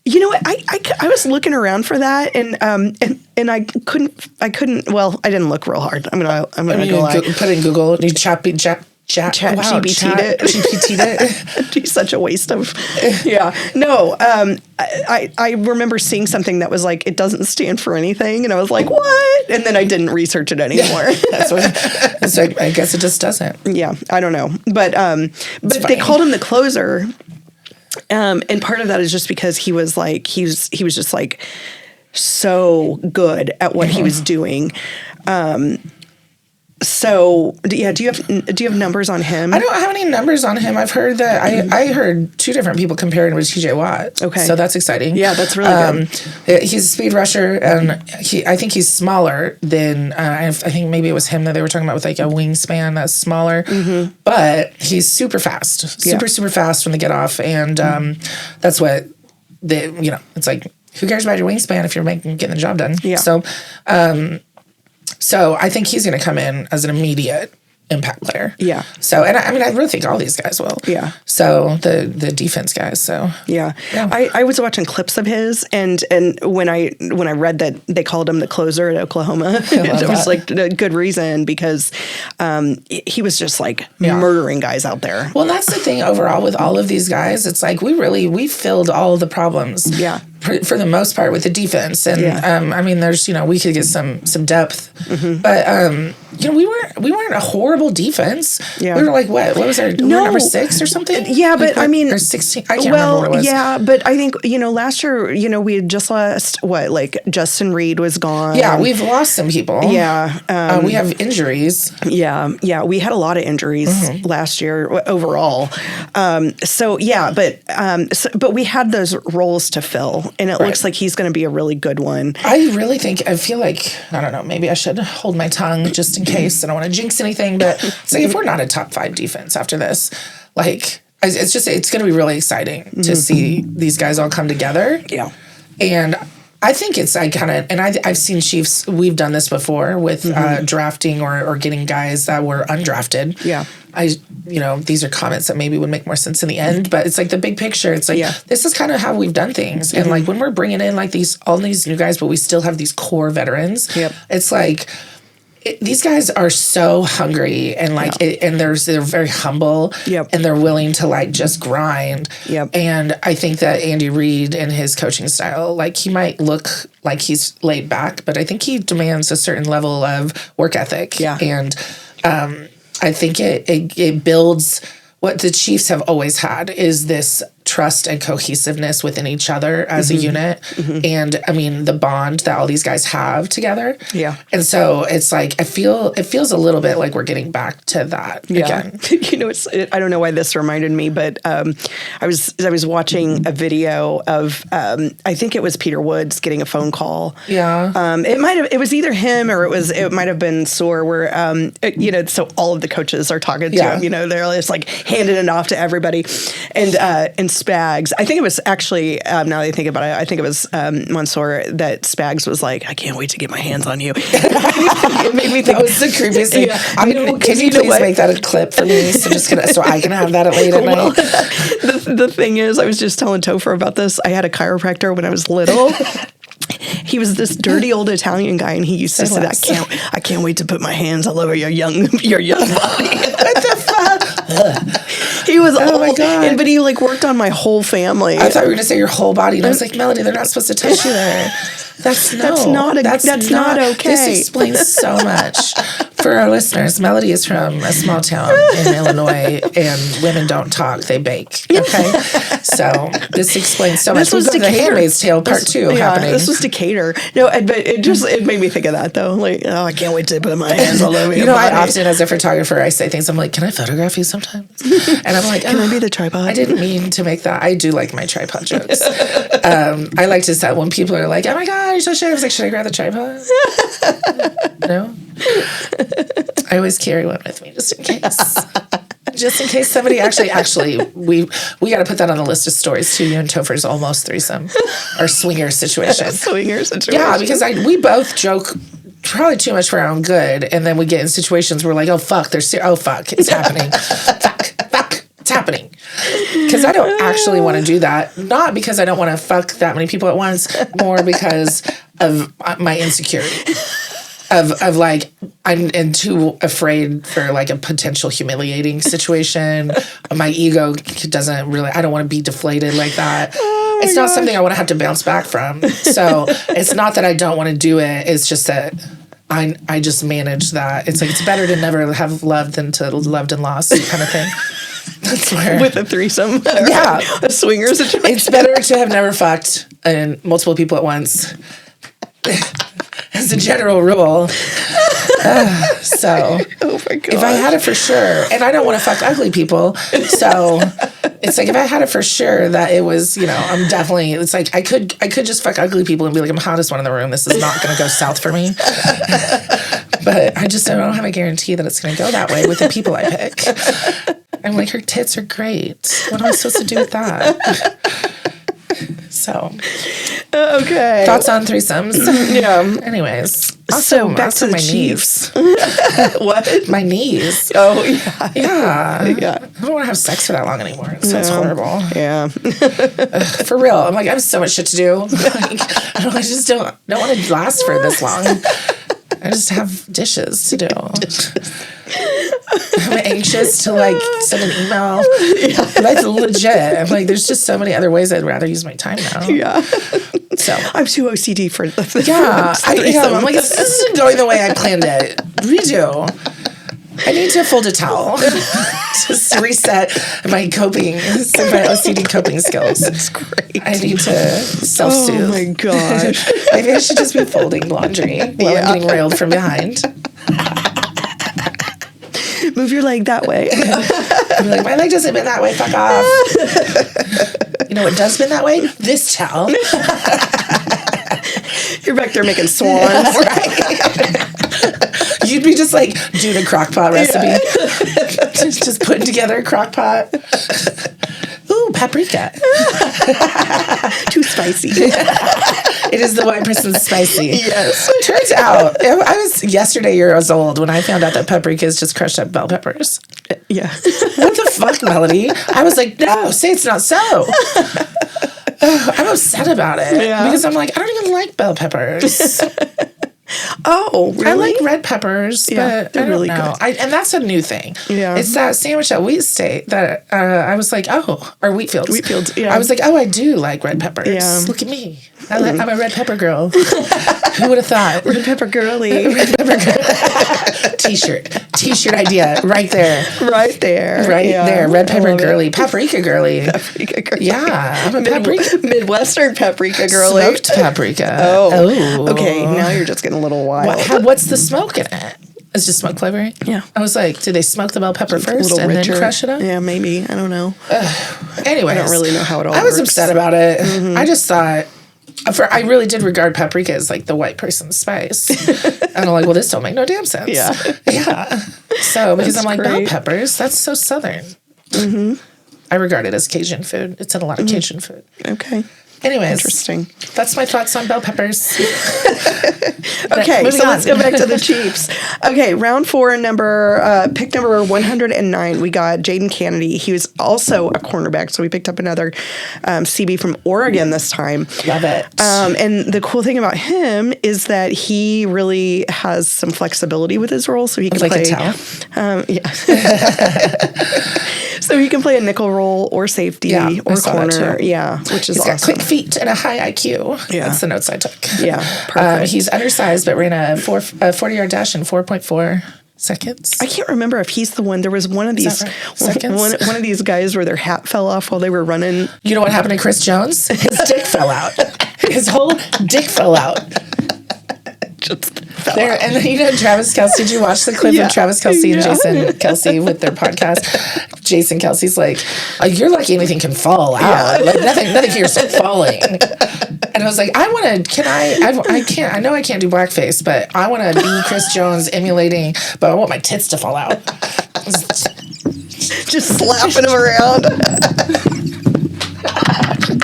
You know what? I was looking around for that, and I couldn't. Well, I didn't look real hard. I'm gonna go lie. Put in Google. You GPT'd it. He's such a waste of. Yeah. No. I remember seeing something that was like, it doesn't stand for anything, and I was like, what? And then I didn't research it anymore. That's like, I guess it just doesn't. Yeah. I don't know, but they called him the Closer. And part of that is just because he was just like so good at what he was doing. So yeah, do you have numbers on him? I don't have any numbers on him. I've heard that I heard 2 different people comparing him with TJ Watt. Okay, so that's exciting. Yeah, that's really good. He's a speed rusher, and I think he's smaller than I think maybe it was him that they were talking about with like a wingspan that's smaller. But he's super fast, super fast when they get off, and that's what it's like. Who cares about your wingspan if you're getting the job done? Yeah. So I think he's going to come in as an immediate impact player. Yeah. So, and I really think all these guys will. Yeah. So the defense guys. So yeah. I was watching clips of his, and when I read that they called him the Closer at Oklahoma, it was like a good reason, because he was just like murdering guys out there. Well, that's the thing overall with all of these guys. It's like we filled all the problems. Yeah. For the most part with the defense, and there's we could get some depth, but we weren't a horrible defense. Yeah. We were like what was our we were number 6 or something? Yeah, but or 16. I can't remember what it was. Yeah, but I think last year we had just lost Justin Reed was gone. Yeah, we've lost some people. Yeah, we have injuries. Yeah, we had a lot of injuries last year overall. But we had those roles to fill. And it looks like he's going to be a really good one. I feel like, I don't know, maybe I should hold my tongue just in case. I don't want to jinx anything, but it's like if we're not a top 5 defense after this, like, it's going to be really exciting to see these guys all come together. Yeah. And I think it's I've seen Chiefs, we've done this before with drafting or getting guys that were undrafted. Yeah. these are comments that maybe would make more sense in the end, but it's like the big picture. It's like, this is kind of how we've done things. And like when we're bringing in like all these new guys, but we still have these core veterans, it's like, these guys are so hungry and like, and they're very humble and they're willing to like just grind. And I think that Andy Reid and his coaching style, like he might look like he's laid back, but I think he demands a certain level of work ethic. And I think it builds what the Chiefs have always had is this trust and cohesiveness within each other as a unit. And I mean, the bond that all these guys have together. And so it's like, it feels a little bit like we're getting back to that again. I don't know why this reminded me, but I was watching a video of, I think it was Peter Woods getting a phone call. It was either him or it might have been Soor where, so all of the coaches are talking to him, they're just like handing it off to everybody. And Spags, I think it was actually, now that I think about it, I think it was Monsoor that Spags was like, I can't wait to get my hands on you. It made me think. That was the creepiest thing. Can you please make that a clip for me so I can have that at late at night? The thing is, I was just telling Topher about this. I had a chiropractor when I was little. He was this dirty old Italian guy, and he used to say, "I can't wait to put my hands all over your young body." What the fuck? He was my God. But he like worked on my whole family. I thought you were gonna say your whole body, and I was like, Melody, they're not supposed to touch you there. That's not okay. This explains so much. For our listeners, Melody is from a small town in Illinois, and women don't talk; they bake. Okay, so this explains so much. This was The Handmaid's Tale Part 2 happening. This was Decatur. No, but it made me think of that though. Like, I can't wait to put my hands all over your body. I often, as a photographer, I say things. I'm like, can I photograph you sometimes? And I'm like, can I be the tripod? I didn't mean to make that. I do like my tripod jokes. I like to say when people are like, oh my God, you're so shy. I was like, should I grab the tripod? No. I always carry one with me just in case. Just in case somebody actually, we got to put that on the list of stories too. You and Topher's almost thriesome or swinger situation. Yeah, because we both joke probably too much for our own good, and then we get in situations where we're like, oh fuck, it's happening. fuck, it's happening. Because I don't actually want to do that. Not because I don't want to fuck that many people at once, more because of my insecurity. Of like, I'm too afraid for like a potential humiliating situation. My ego doesn't really, I don't want to be deflated like that. It's not something I want to have to bounce back from. So it's not that I don't want to do it. It's just that I just manage that. It's like, it's better to never have loved than to loved and lost kind of thing. That's where. With a threesome. Yeah. A swinger situation. It's better to have never fucked multiple people at once. As a general rule. So, oh my God. If I had it for sure, and I don't want to fuck ugly people, so it's like if I had it for sure that it was, I'm definitely, it's like I could just fuck ugly people and be like, I'm the hottest one in the room. This is not going to go south for me. But I don't have a guarantee that it's going to go that way with the people I pick. I'm like, her tits are great. What am I supposed to do with that? So, okay. Thoughts on threesomes? Yeah. Anyways, so back to my Chiefs. knees. What? My knees. Oh yeah. Yeah. I don't want to have sex for that long anymore. It sounds horrible. Yeah. For real. I'm like, I have so much shit to do. Like, I just don't want to last for this long. I just have dishes to do. I'm anxious to like send an email. Yeah. That's legit. I'm like, there's just so many other ways I'd rather use my time now. Yeah. So I'm too OCD for the I'm like, this isn't going the way I planned it. Redo. I need to fold a towel. Just reset my OCD coping skills. That's great. I need to self-soothe. Oh my gosh. Maybe I should just be folding laundry while I'm getting railed from behind. Move your leg that way. I'm like, my leg doesn't bend that way. Fuck off. You know what does bend that way? This towel. You're back there making swans. Right. You'd be just like doing a crock pot recipe. Yeah. just putting together a crock pot. Ooh, paprika. Too spicy. It is the white person's spicy. Yes. Turns out, I was yesterday years old when I found out that paprika is just crushed up bell peppers. Yeah. What the fuck, Melody? I was like, no, say it's not so. I'm upset about it because I'm like, I don't even like bell peppers. Oh, really? I like red peppers, but I don't really know. And that's a new thing. Yeah. It's that sandwich at Wheat State that I was like, oh, or Wheatfields. Wheatfields, yeah. I was like, oh, I do like red peppers. Yeah. Look at me. I'm a red pepper girl. Who would have thought? Red pepper girly. Red pepper girl. T-shirt idea right there. Right there. Red pepper girly. Paprika girly. Paprika girly. Yeah. I'm a paprika. Midwestern paprika girly. Smoked paprika. Oh. Okay, now you're just getting a little wild. What's the smoke in it? It's just smoke flavoring? Yeah. I was like, did they smoke the bell pepper first and richer. Then crush it up? Yeah, maybe. I don't know. Anyways. I don't really know how it all works. I was upset about it. Mm-hmm. I just thought, I really did regard paprika as like the white person's spice. And I'm like, well, this don't make no damn sense. Yeah. So, because I'm like, bell peppers, that's so Southern. Mm-hmm. I regard it as Cajun food. It's in a lot of Cajun food. Okay. Anyways, interesting. That's my thoughts on bell peppers. Okay, so let's go back to the Chiefs. Okay, round 4, pick number 109. We got Jadon Canady. He was also a cornerback, so we picked up another CB from Oregon this time. Love it. And the cool thing about him is that he really has some flexibility with his role, so he can play. So he can play a nickel role or safety or corner. Yeah, which is awesome. He's got quick feet and a high IQ. Yeah. That's the notes I took. Yeah, perfect. He's undersized, but ran a 40-yard dash in 4.4 seconds. I can't remember if he's the one. There was one of these one of these guys where their hat fell off while they were running. You know what happened to Chris Jones? His dick fell out. His whole dick fell out. Just there, and then, you know, Travis Kelce. Did you watch the clip of Travis Kelce and Jason Kelce with their podcast? Jason Kelce's like, oh, "You're lucky anything can fall out. Like nothing here's falling." And I was like, I can't. I know I can't do blackface, but I want to be Chris Jones emulating. But I want my tits to fall out. Just slapping him around.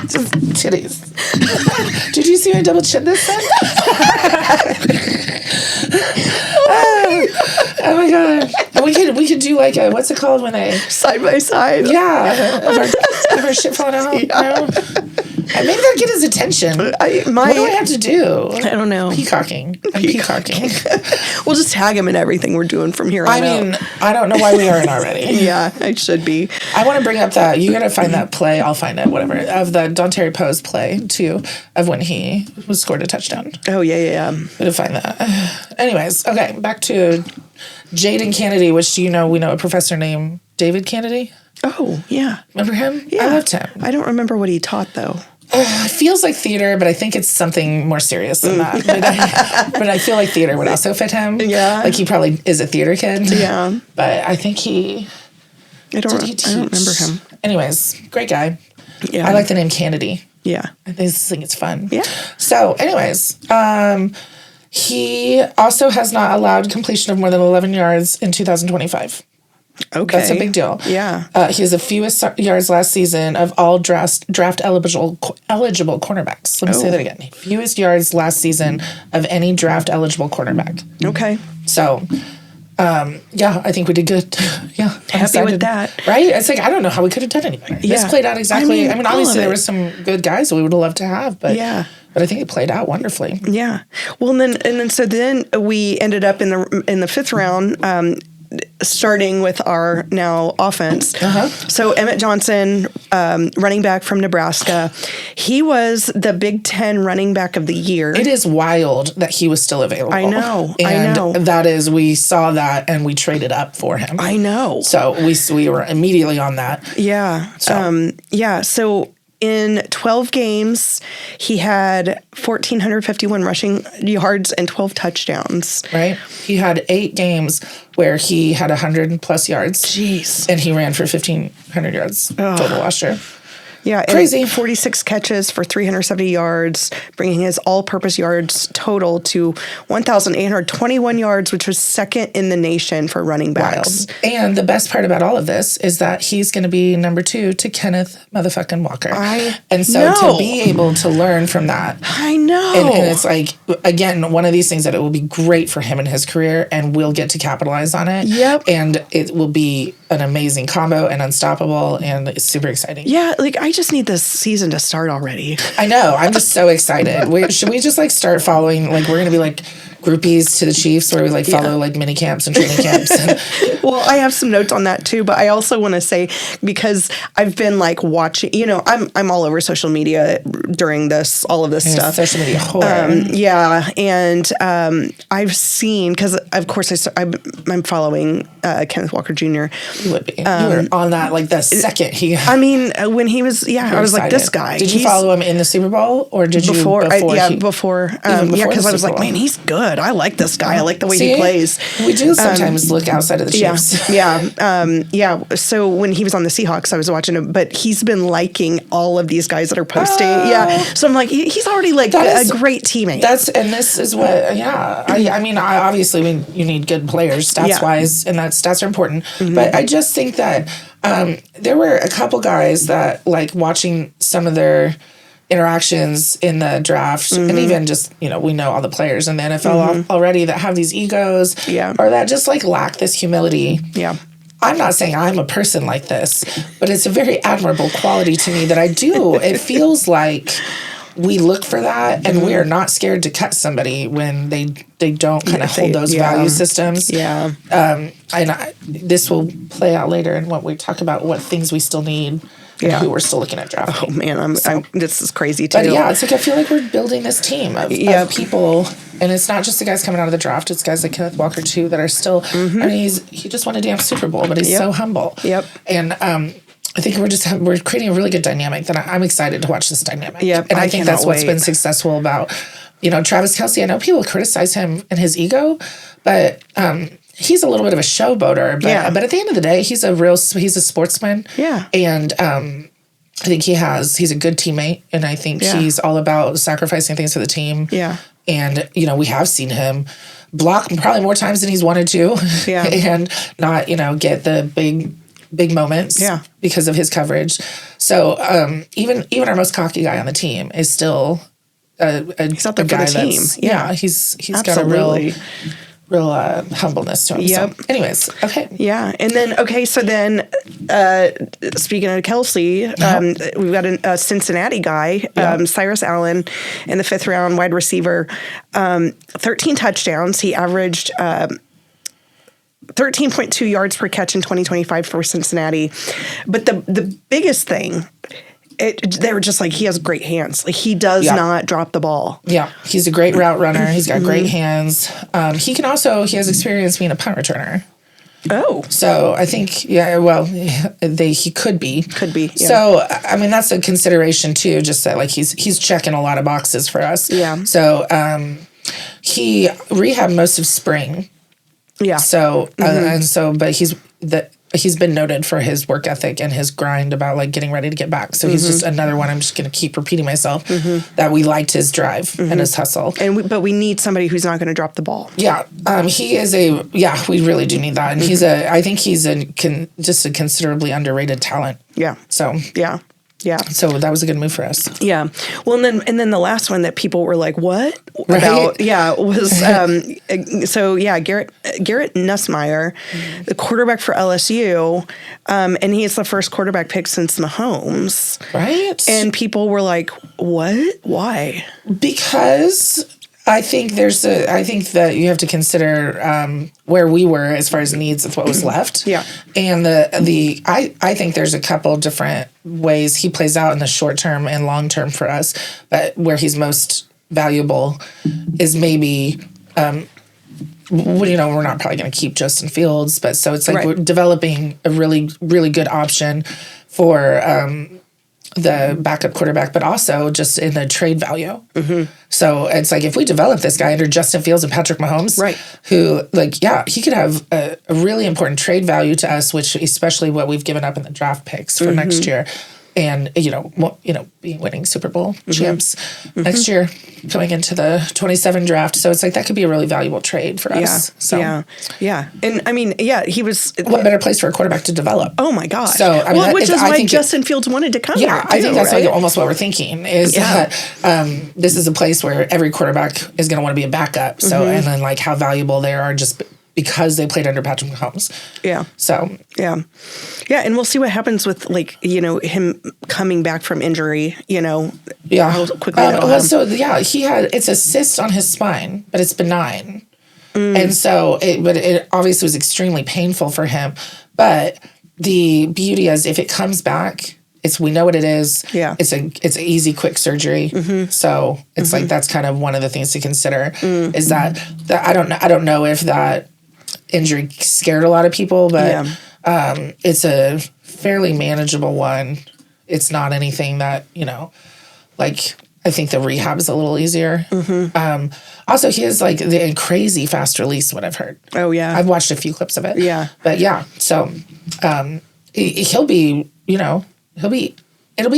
Just titties. Did you see my double chin this time? Oh my god! And we could do like a, what's it called when they side by side? Yeah, of our shit falling out. Yeah. You know? And maybe that'll get his attention. What do I have to do? I don't know. Peacocking. I'm peacocking. We'll just tag him in everything we're doing from here on out. I don't know why we aren't already. Yeah, I should be. I want to bring up that. You got to find that play. I'll find it, whatever. Of the Dontari Poe's play, too, of when he was scored a touchdown. Oh, yeah. Gotta find that. Anyways, okay, back to Jadon Canady, which we know a professor named David Canady. Oh, yeah. Remember him? Yeah. I loved him. I don't remember what he taught, though. It feels like theater, but I think it's something more serious than that. But I feel like theater would also fit him. Yeah. Like he probably is a theater kid. Yeah. But I think I don't remember him. Anyways, great guy. Yeah. I like the name Canady. Yeah. I think it's fun. Yeah. So, anyways, he also has not allowed completion of more than 11 yards in 2025. Okay. That's a big deal. Yeah. He has the fewest yards last season of all draft eligible cornerbacks. Let me say that again. Fewest yards last season of any draft eligible cornerback. Okay. So, I think we did good. Yeah. Happy with that. Right? It's like, I don't know how we could have done any better. Yeah. This played out exactly. I mean obviously there were some good guys that we would have loved to have, but but I think it played out wonderfully. Yeah. Well, and then we ended up in the 5th round, starting with our now offense. So Emmett Johnson, running back from Nebraska, he was the Big Ten running back of the year. It is wild that he was still available. I know. And that is, we saw that and we traded up for him. I know. So we were immediately on that. Yeah. So in 12 games, he had 1,451 rushing yards and 12 touchdowns. Right. He had 8 games where he had 100+ yards. Jeez. And he ran for 1,500 yards total last year. Yeah, crazy. 46 catches for 370 yards, bringing his all-purpose yards total to 1,821 yards, which was second in the nation for running backs. Wild. And the best part about all of this is that he's going to be number 2 to Kenneth motherfucking Walker. To be able to learn from that. I know. And it's like, again, one of these things that it will be great for him in his career, and we'll get to capitalize on it. Yep. And it will be an amazing combo and unstoppable, and it's super exciting. Yeah, like I just need this season to start already. I know. I'm just so excited. Should we just like start following? Like we're gonna be like groupies to the Chiefs, where we like follow like mini camps and training camps. Well, I have some notes on that too, but I also want to say, because I've been like watching, I'm all over social media during all of this stuff. Social media whore. Yeah, and I've seen, because of course I'm following Kenneth Walker Jr. You would be. You were on that like the second he. I mean, when he was, I was like, this guy. Did you follow him in the Super Bowl, or did before? you Before. Because I was like, man, he's good. I like this guy. I like the way he plays. We do sometimes look outside of the Chiefs. Yeah. So when he was on the Seahawks, I was watching him, but he's been liking all of these guys that are posting. So I'm like, he's already like a great teammate. And this is what, I mean, obviously you need good players stats wise, and that stats are important. But I just think that there were a couple guys that, like, watching some of their interactions in the draft, and even just, we know all the players in the NFL already that have these egos, or that just like lack this humility. I'm not saying I'm a person like this, but it's a very admirable quality to me that I do. It feels like we look for that, and we are not scared to cut somebody when they don't kind of hold those value systems. And this will play out later in what we talk about, what things we still need. Who we're still looking at drafting. Oh man, this is crazy too. But it's like I feel like we're building this team of people, and it's not just the guys coming out of the draft. It's guys like Kenneth Walker too that are still. I mean, he just won a damn Super Bowl, but he's so humble. And I think we're creating a really good dynamic. That I'm excited to watch this dynamic. And I think that's what's been successful about Travis Kelce. I know people criticize him and his ego, but he's a little bit of a showboater, but at the end of the day, he's a sportsman. And I think he's a good teammate, and I think he's all about sacrificing things for the team. And we have seen him block probably more times than he's wanted to. And not get the big moments because of his coverage. So even our most cocky guy on the team is still he's out there for the team. He's got a real humbleness to him. So anyways, okay. And then, so then, speaking of Kelsey, we've got a Cincinnati guy, Cyrus Allen, in the 5th round, wide receiver, 13 touchdowns. He averaged 13.2 yards per catch in 2025 for Cincinnati. But the biggest thing, they were just like, he has great hands. Like, he does not drop the ball. He's a great route runner. He's got great hands. He has experience being a punt returner. So I think, he could be. So, I mean, that's a consideration too, just that like he's checking a lot of boxes for us. So he rehabbed most of spring. So, but he's been noted for his work ethic and his grind about like getting ready to get back. So he's just another one. I'm just going to keep repeating myself that we liked his drive and his hustle. But we need somebody who's not going to drop the ball. He is we really do need that. And I think he's just a considerably underrated talent. So that was a good move for us. Well, and then the last one that people were like, "What?" about was Garrett Nussmeier, the quarterback for LSU, and he is the first quarterback pick since Mahomes. Right. And people were like, "What? Why?" Because I think that you have to consider where we were as far as needs of what was left. And I think there's a couple different ways he plays out in the short term and long term for us, but where he's most valuable is maybe we're not probably going to keep Justin Fields, but so it's like we're developing a really, really good option for the backup quarterback, but also just in the trade value. So it's like if we develop this guy under Justin Fields and Patrick Mahomes, who he could have a really important trade value to us, which especially what we've given up in the draft picks for next year. And, being winning Super Bowl champs next year going into the 27 draft. So it's like that could be a really valuable trade for us. And I mean, he was... What better place for a quarterback to develop? Oh, my God. So, I mean, which is why Justin Fields wanted to come here. I think that's almost what we're thinking is that this is a place where every quarterback is going to want to be a backup. So, and then like how valuable they are just because they played under Patrick Mahomes. Yeah. So. Yeah. Yeah. And we'll see what happens with, like, you know, him coming back from injury, you know. Yeah. How quickly that'll happen. So, yeah, it's a cyst on his spine, but it's benign. And so it obviously was extremely painful for him. But the beauty is if it comes back, we know what it is. Yeah. It's an easy, quick surgery. So it's like that's kind of one of the things to consider is that I don't know if that injury scared a lot of people, but it's a fairly manageable one. It's not anything that, you know, like I think the rehab is a little easier. Also, he has like the crazy fast release, what I've heard. Oh, yeah. I've watched a few clips of it. Yeah. But yeah, so he'll be, you know, it'll be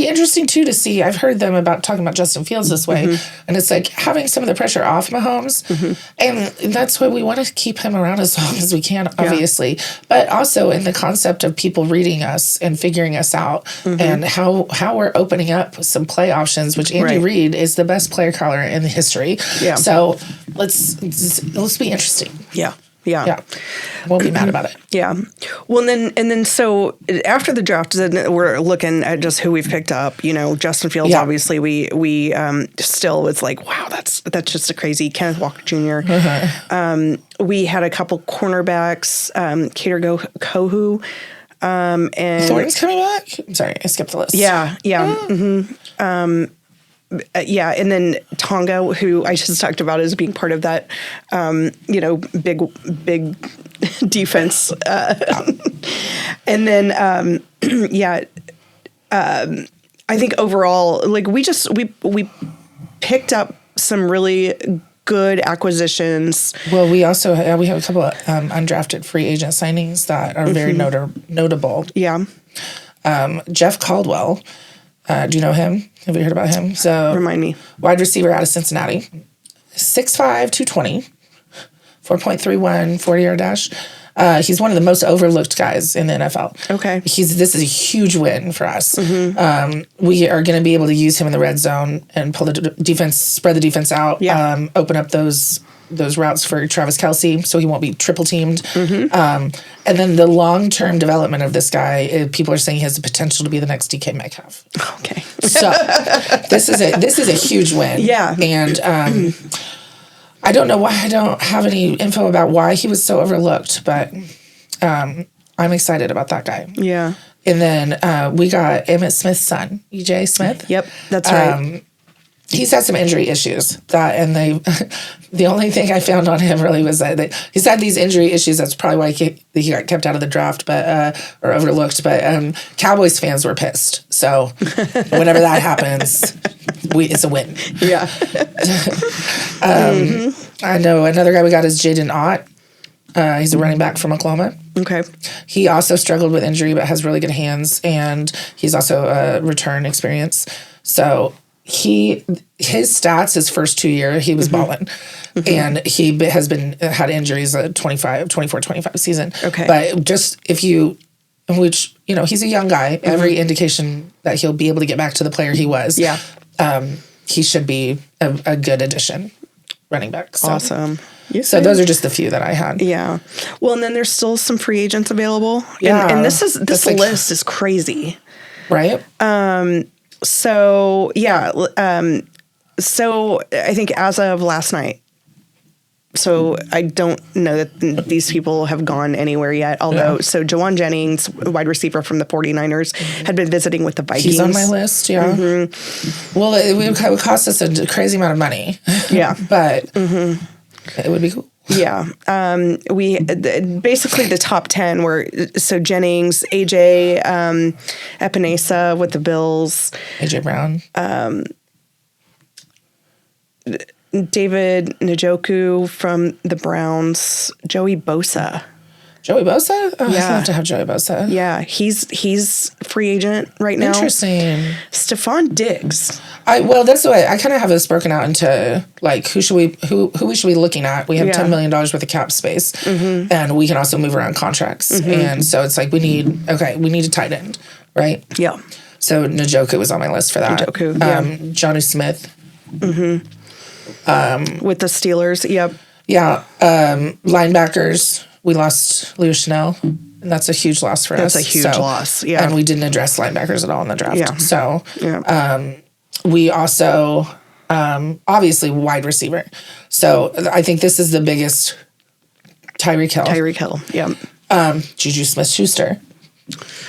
interesting too to see. I've heard them talking about Justin Fields this way, and it's like having some of the pressure off Mahomes, and that's why we want to keep him around as long as we can, obviously. But also in the concept of people reading us and figuring us out, and how we're opening up some play options, which Andy Reid is the best player caller in the history. Yeah. So let's be interesting. Yeah. Yeah. Yeah. Won't be mad about it. Yeah. Well, and then so after the draft, then we're looking at just who we've picked up. You know, Justin Fields, obviously, we still was like, wow, that's just a crazy. Kenneth Walker Jr. We had a couple cornerbacks, Kader Kohu, and Thornton's coming back. I'm sorry, I skipped the list. Yeah. Yeah. Yeah, and then Tonga, who I just talked about as being part of that, you know, big defense. And then, I think overall, like we picked up some really good acquisitions. Well, we also we have a couple of undrafted free agent signings that are very notable. Yeah. Jeff Caldwell. Do you know him? Have you heard about him? So remind me. Wide receiver out of Cincinnati. 6'5", 220, 4.31 40-yard dash. He's one of the most overlooked guys in the NFL. Okay. This is a huge win for us. We are going to be able to use him in the red zone and pull the defense, spread the defense out, open up those routes for Travis Kelce so he won't be triple teamed. And then the long-term development of this guy, people are saying he has the potential to be the next DK Metcalf. Okay. So this is a huge win. Yeah. And I don't know why I don't have any info about why he was so overlooked, but I'm excited about that guy. Yeah. And then we got Emmitt Smith's son, EJ Smith. Yep, that's right. He's had some injury issues the only thing I found on him really was that he's had these injury issues. That's probably why he got kept out of the draft, but or overlooked. But Cowboys fans were pissed. So whenever that happens, it's a win. Yeah. I know another guy we got is Jadon Canady. He's a running back from Oklahoma. Okay. He also struggled with injury, but has really good hands, and he's also a return experience. So his stats his first 2 years, he was balling. And he has had injuries 24-25 season. Okay. But just which, you know, he's a young guy. Every indication that he'll be able to get back to the player he was. Yeah. He should be a good addition, running back. So. Awesome. So those are just the few that I had. Yeah. Well, and then there's still some free agents available. Yeah. And this list is crazy. Right? So, yeah. So I think as of last night, so I don't know that these people have gone anywhere yet. Although, so Jawan Jennings, wide receiver from the 49ers, had been visiting with the Vikings. He's on my list, yeah. Well, it would cost us a crazy amount of money. Yeah. But it would be cool. Yeah. We basically the top 10 were so Jennings, AJ Epinesa with the Bills, AJ Brown, David Njoku from the Browns, Joey Bosa. Joey Bosa? Oh, yeah. I'd love to have Joey Bosa. Yeah, he's free agent right now. Interesting. Stephon Diggs. That's the way I kind of have this broken out into like who we should be looking at. We have $10 million worth of cap space, and we can also move around contracts. And so it's like we need a tight end, right? Yeah. So Njoku was on my list for that. Njoku, yeah. Jonnu Smith. With the Steelers, yep. Yeah. Linebackers, we lost Leo Chanel, and that's a huge loss for us. That's a huge loss. Yeah. And we didn't address linebackers at all in the draft. Yeah. So we also, obviously, wide receiver. So I think this is the biggest. Tyreek Hill. Tyreek Hill. Yeah. Juju Smith-Schuster.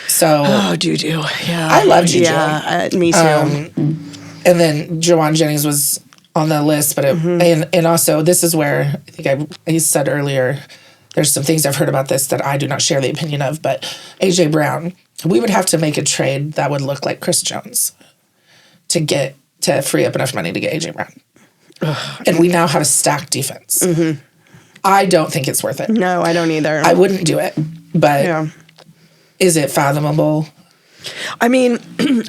So. Oh, Juju. Yeah. I love Juju. Yeah, me too. And then Jawan Jennings was on the list, but and also this is where I think I said earlier, there's some things I've heard about this that I do not share the opinion of, but AJ Brown, we would have to make a trade that would look like Chris Jones to free up enough money to get AJ Brown. Ugh. And we now have a stacked defense. Mm-hmm. I don't think it's worth it. No, I don't either. I wouldn't do it, but is it fathomable? I mean,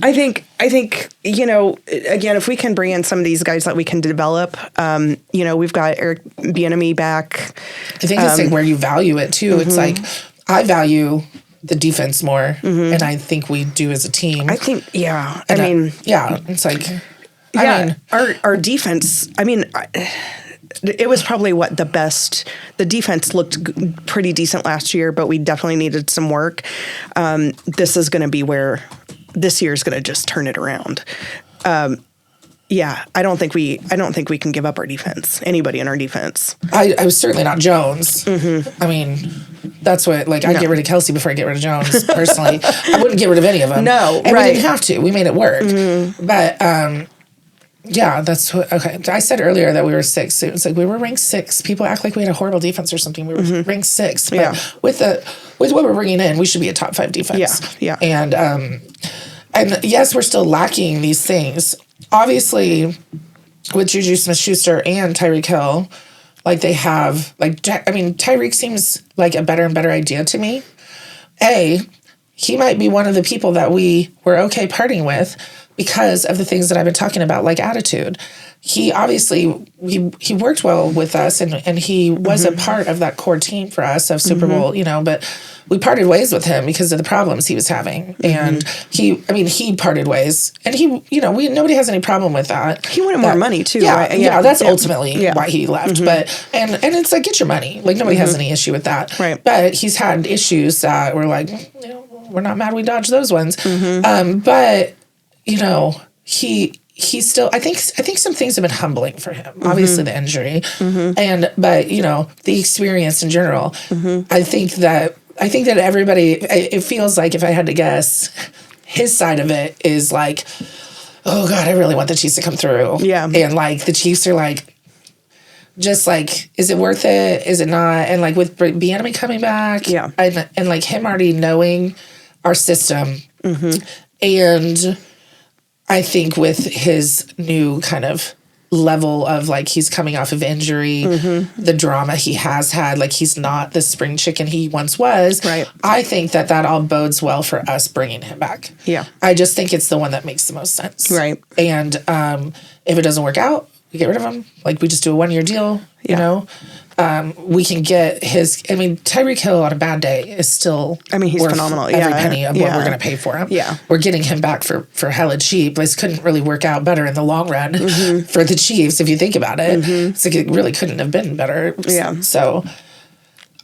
I think, again, if we can bring in some of these guys that we can develop, we've got Eric Bieniemy back. I think it's like where you value it too. Mm-hmm. It's like, I value the defense more, and I think we do as a team. I think, it's like, our defense, it was probably the defense looked pretty decent last year, but we definitely needed some work. This is going to be where this year is going to just turn it around. I don't think we can give up our defense. Anybody in our defense. I was certainly not Jones. Mm-hmm. I mean, that's what, I'd get rid of Kelsey before I get rid of Jones, personally. I wouldn't get rid of any of them. No, and we didn't have to. We made it work. Mm-hmm. But, yeah, that's what, okay. I said earlier that we were 6. It was like we were ranked 6. People act like we had a horrible defense or something. We were ranked 6. But with what we're bringing in, we should be a top 5 defense. Yeah. And yes, we're still lacking these things. Obviously, with Juju Smith-Schuster and Tyreek Hill, they have, Tyreek seems like a better and better idea to me. He might be one of the people that we were okay parting with because of the things that I've been talking about, like attitude. He obviously, he worked well with us, and he was a part of that core team for us of Super Bowl, but we parted ways with him because of the problems he was having. And he parted ways, and nobody has any problem with that. He wanted more money too, right? Yeah, that's ultimately why he left. But, and it's like, get your money. Nobody has any issue with that. Right. But he's had issues that we're like, we're not mad we dodged those ones. But, he still, I think some things have been humbling for him. Obviously the injury but the experience in general. I think that everybody, it feels like, if I had to guess, his side of it is like, oh God, I really want the Chiefs to come through. Yeah. And the Chiefs are just is it worth it? Is it not? And with Bieniemy coming back, and him already knowing our system, and I think with his new kind of level of he's coming off of injury, the drama he has had, he's not the spring chicken he once was. Right. I think that all bodes well for us bringing him back. Yeah. I just think it's the one that makes the most sense. Right. And if it doesn't work out, we get rid of him. We just do a 1-year deal, we can get Tyreek Hill on a bad day is still he's worth phenomenal. Every penny of what we're going to pay for him. Yeah. We're getting him back for hella cheap. This couldn't really work out better in the long run for the Chiefs, if you think about it. It's it really couldn't have been better. Yeah. So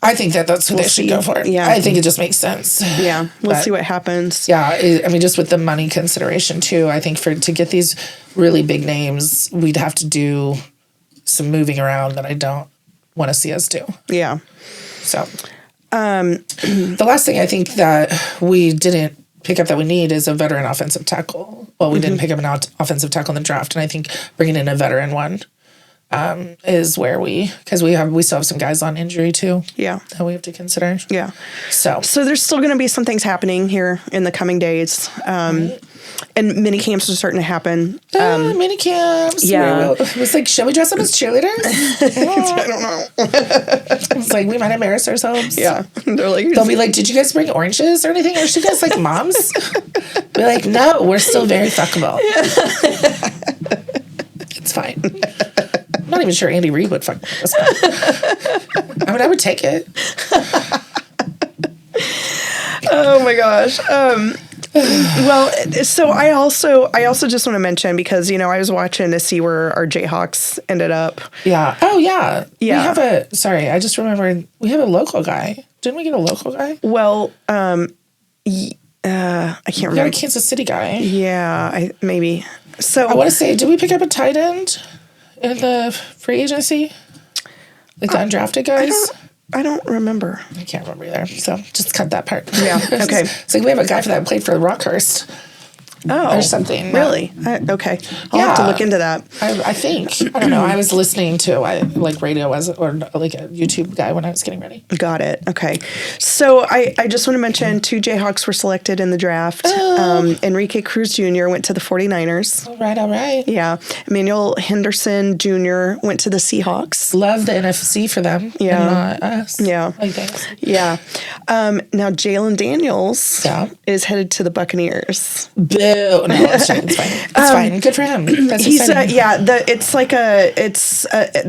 I think that's what they should go for. Yeah. I think it just makes sense. Yeah. We'll see what happens. Yeah. Just with the money consideration too, I think to get these really big names, we'd have to do some moving around that I don't want to see us do. Yeah. So, the last thing I think that we didn't pick up that we need is a veteran offensive tackle. Well, we didn't pick up an offensive tackle in the draft, and I think bringing in a veteran one is where because we still have some guys on injury too. Yeah. That we have to consider. Yeah. So there's still going to be some things happening here in the coming days. And mini camps are starting to happen. Mini camps. Yeah. It was should we dress up as cheerleaders? I don't know. It's we might embarrass ourselves. Yeah. They'll be did you guys bring oranges or anything? Or should you guys moms? Be no, we're still very fuckable. Yeah. It's fine. I'm not even sure Andy Reid would fuck us. I would take it. Oh my gosh. Well, So I also just want to mention, because, I was watching to see where our Jayhawks ended up. Yeah. Oh, yeah. Yeah. I just remembered, we have a local guy. Didn't we get a local guy? Well, I can't remember. We got a Kansas City guy. Yeah, maybe. So I want to say, did we pick up a tight end in the free agency? Like the undrafted guys? I don't remember. I can't remember either. So just cut that part. Yeah. Okay. It's like we have a guy for that played for Rockhurst. Oh. Or something. Really? Okay. I'll have to look into that. I think. I don't know. I was listening to radio or like a YouTube guy when I was getting ready. Got it. Okay. So I just want to mention 2 Jayhawks were selected in the draft. Enrique Cruz Jr. went to the 49ers. All right. Yeah. Emmanuel Henderson Jr. went to the Seahawks. Love the NFC for them. Yeah. And not us. Yeah. Like thanks. Yeah. Now Jalen Daniels is headed to the Buccaneers. No, it's fine. It's fine. Good for him. That's exciting.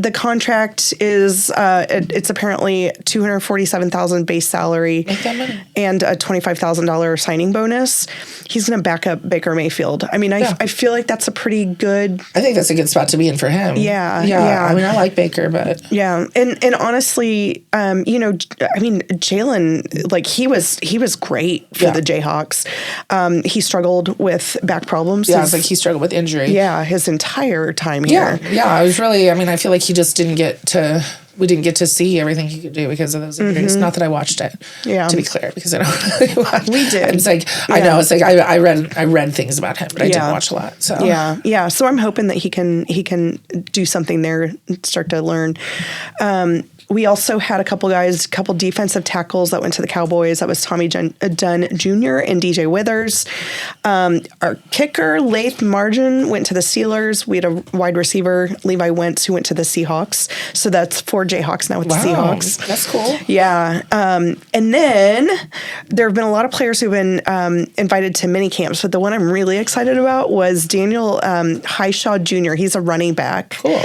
The contract is it's apparently $247,000 base salary. Make that money. And a $25,000 signing bonus. He's going to back up Baker Mayfield. I mean, I feel like that's a pretty good. I think that's a good spot to be in for him. Yeah. I mean, I like Baker, but yeah, and honestly, Jalen, like he was great for the Jayhawks. He struggled with back problems. Yeah, it's like he struggled with injury. Yeah, his entire time here. Yeah. I was really. I mean, I feel like he just didn't get to. We didn't get to see everything he could do because of those injuries. Not that I watched it. Yeah. To be clear, because I don't really watch. We did. It's like I know. It's like I read things about him, but I didn't watch a lot. So yeah. So I'm hoping that he can do something there, start to learn. We also had a couple defensive tackles that went to the Cowboys. That was Tommy Dunn Jr. and DJ Withers. Our kicker, Laith Margin, went to the Steelers. We had a wide receiver, Levi Wentz, who went to the Seahawks. So that's 4 Jayhawks now with the Seahawks. That's cool. Yeah. And then there have been a lot of players who've been invited to mini camps, but the one I'm really excited about was Daniel Highshaw Jr. He's a running back. Cool.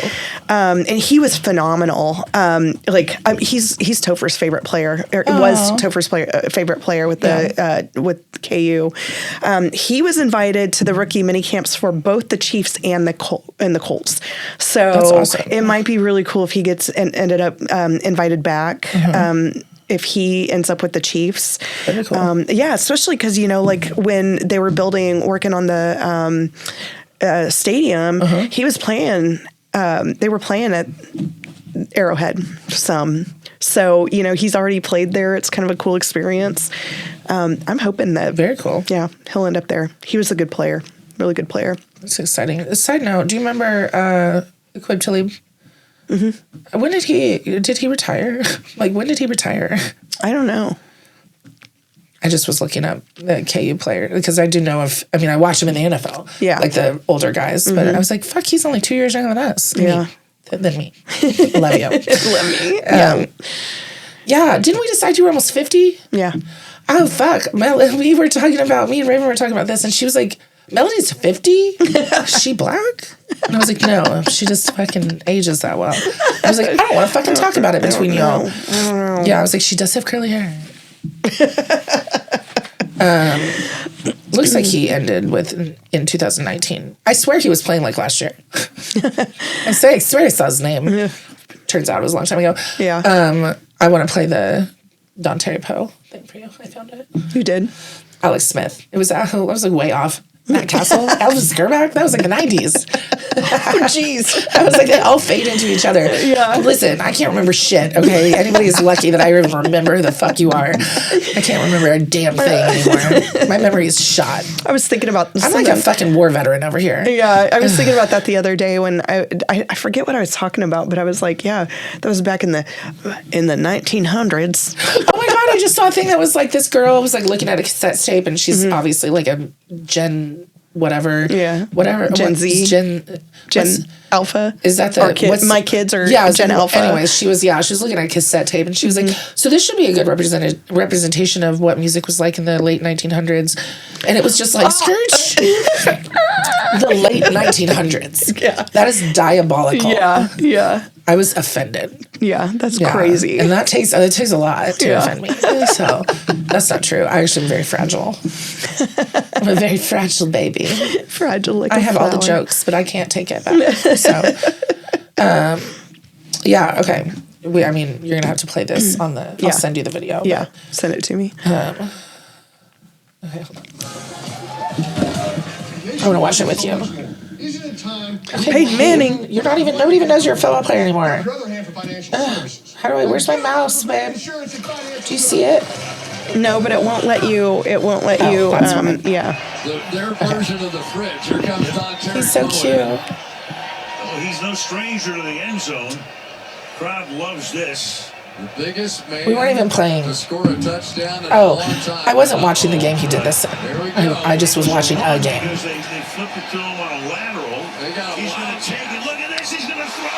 And he was phenomenal. He's Topher's favorite player. It was Topher's favorite player with the with KU. He was invited to the rookie mini camps for both the Chiefs and the Colts. So that's awesome. It might be really cool if he gets ended up invited back. If he ends up with the Chiefs. Very cool. Especially because when they were working on the stadium, he was playing. They were playing at Arrowhead some. So, he's already played there. It's kind of a cool experience. I'm hoping that. Very cool. Yeah, he'll end up there. He was a good player. Really good player. That's exciting. A side note, do you remember Quib Talib? Mm-hmm. When did he retire? Like, when did he retire? I don't know. I just was looking up the KU player because I do know I watched him in the NFL. Yeah. Like the older guys. But I was like, fuck, he's only 2 years younger than us. Than me. Love you. Love me. Yeah. Didn't we decide you were almost 50? Yeah. Oh, fuck. Me and Raven were talking about this, and she was like, Melody's 50? Is she black? And I was like, no, she just fucking ages that well. I was like, I don't want to fucking talk about it between y'all. Yeah, I was like, she does have curly hair. Looks like he ended in 2019. I swear he was playing like last year. I swear I saw his name. Yeah. Turns out it was a long time ago. Yeah. I want to play the Dontari Poe thing for you. I found it. You did? Alex Smith. I was like way off. Matt Castle, Elvis Gerback, that was like the 90s. Oh, jeez. I was like, they all fade into each other. Yeah. Listen, I can't remember shit, okay? Anybody is lucky that I even remember who the fuck you are. I can't remember a damn thing anymore. My memory is shot. I was thinking about I'm like a fucking war veteran over here. Yeah, I was thinking about that the other day when I forget what I was talking about, but I was like, yeah, that was back in the 1900s. Oh my God, I just saw a thing that was like this girl was like looking at a cassette tape and she's obviously like a Gen whatever. Yeah. Whatever. Gen Z. Gen Alpha. Is that the... my kids are Gen Alpha. Anyways, she was looking at a cassette tape and she was like, so this should be a good representation of what music was like in the late 1900s. And it was just like, Scourge. The late 1900s. Yeah. That is diabolical. Yeah. I was offended. Yeah, that's crazy. And it takes a lot to offend me. So that's not true. I actually am very fragile. I'm a very fragile baby. Fragile like I have flower. all the jokes, but I can't take it back. So, yeah, okay. You're going to have to play this on the... I'll send you the video. Yeah, send it to me. Okay, hold on. I want to watch it with you. Okay, Peyton Manning. Nobody even knows you're a football player anymore. Where's my mouse, babe? Do you see it? No, but it won't let you. It won't let you. Yeah. Their version of the fridge. Here comes Dontari He's so cute. Oh, he's no stranger to the end zone. Crowd loves this. The biggest man We weren't even playing. to score a touchdown in a long time. I wasn't watching the game he did this in. I just was watching a game. Because they flipped it to him on a lateral. He's going to take it. Look at this. He's going to throw.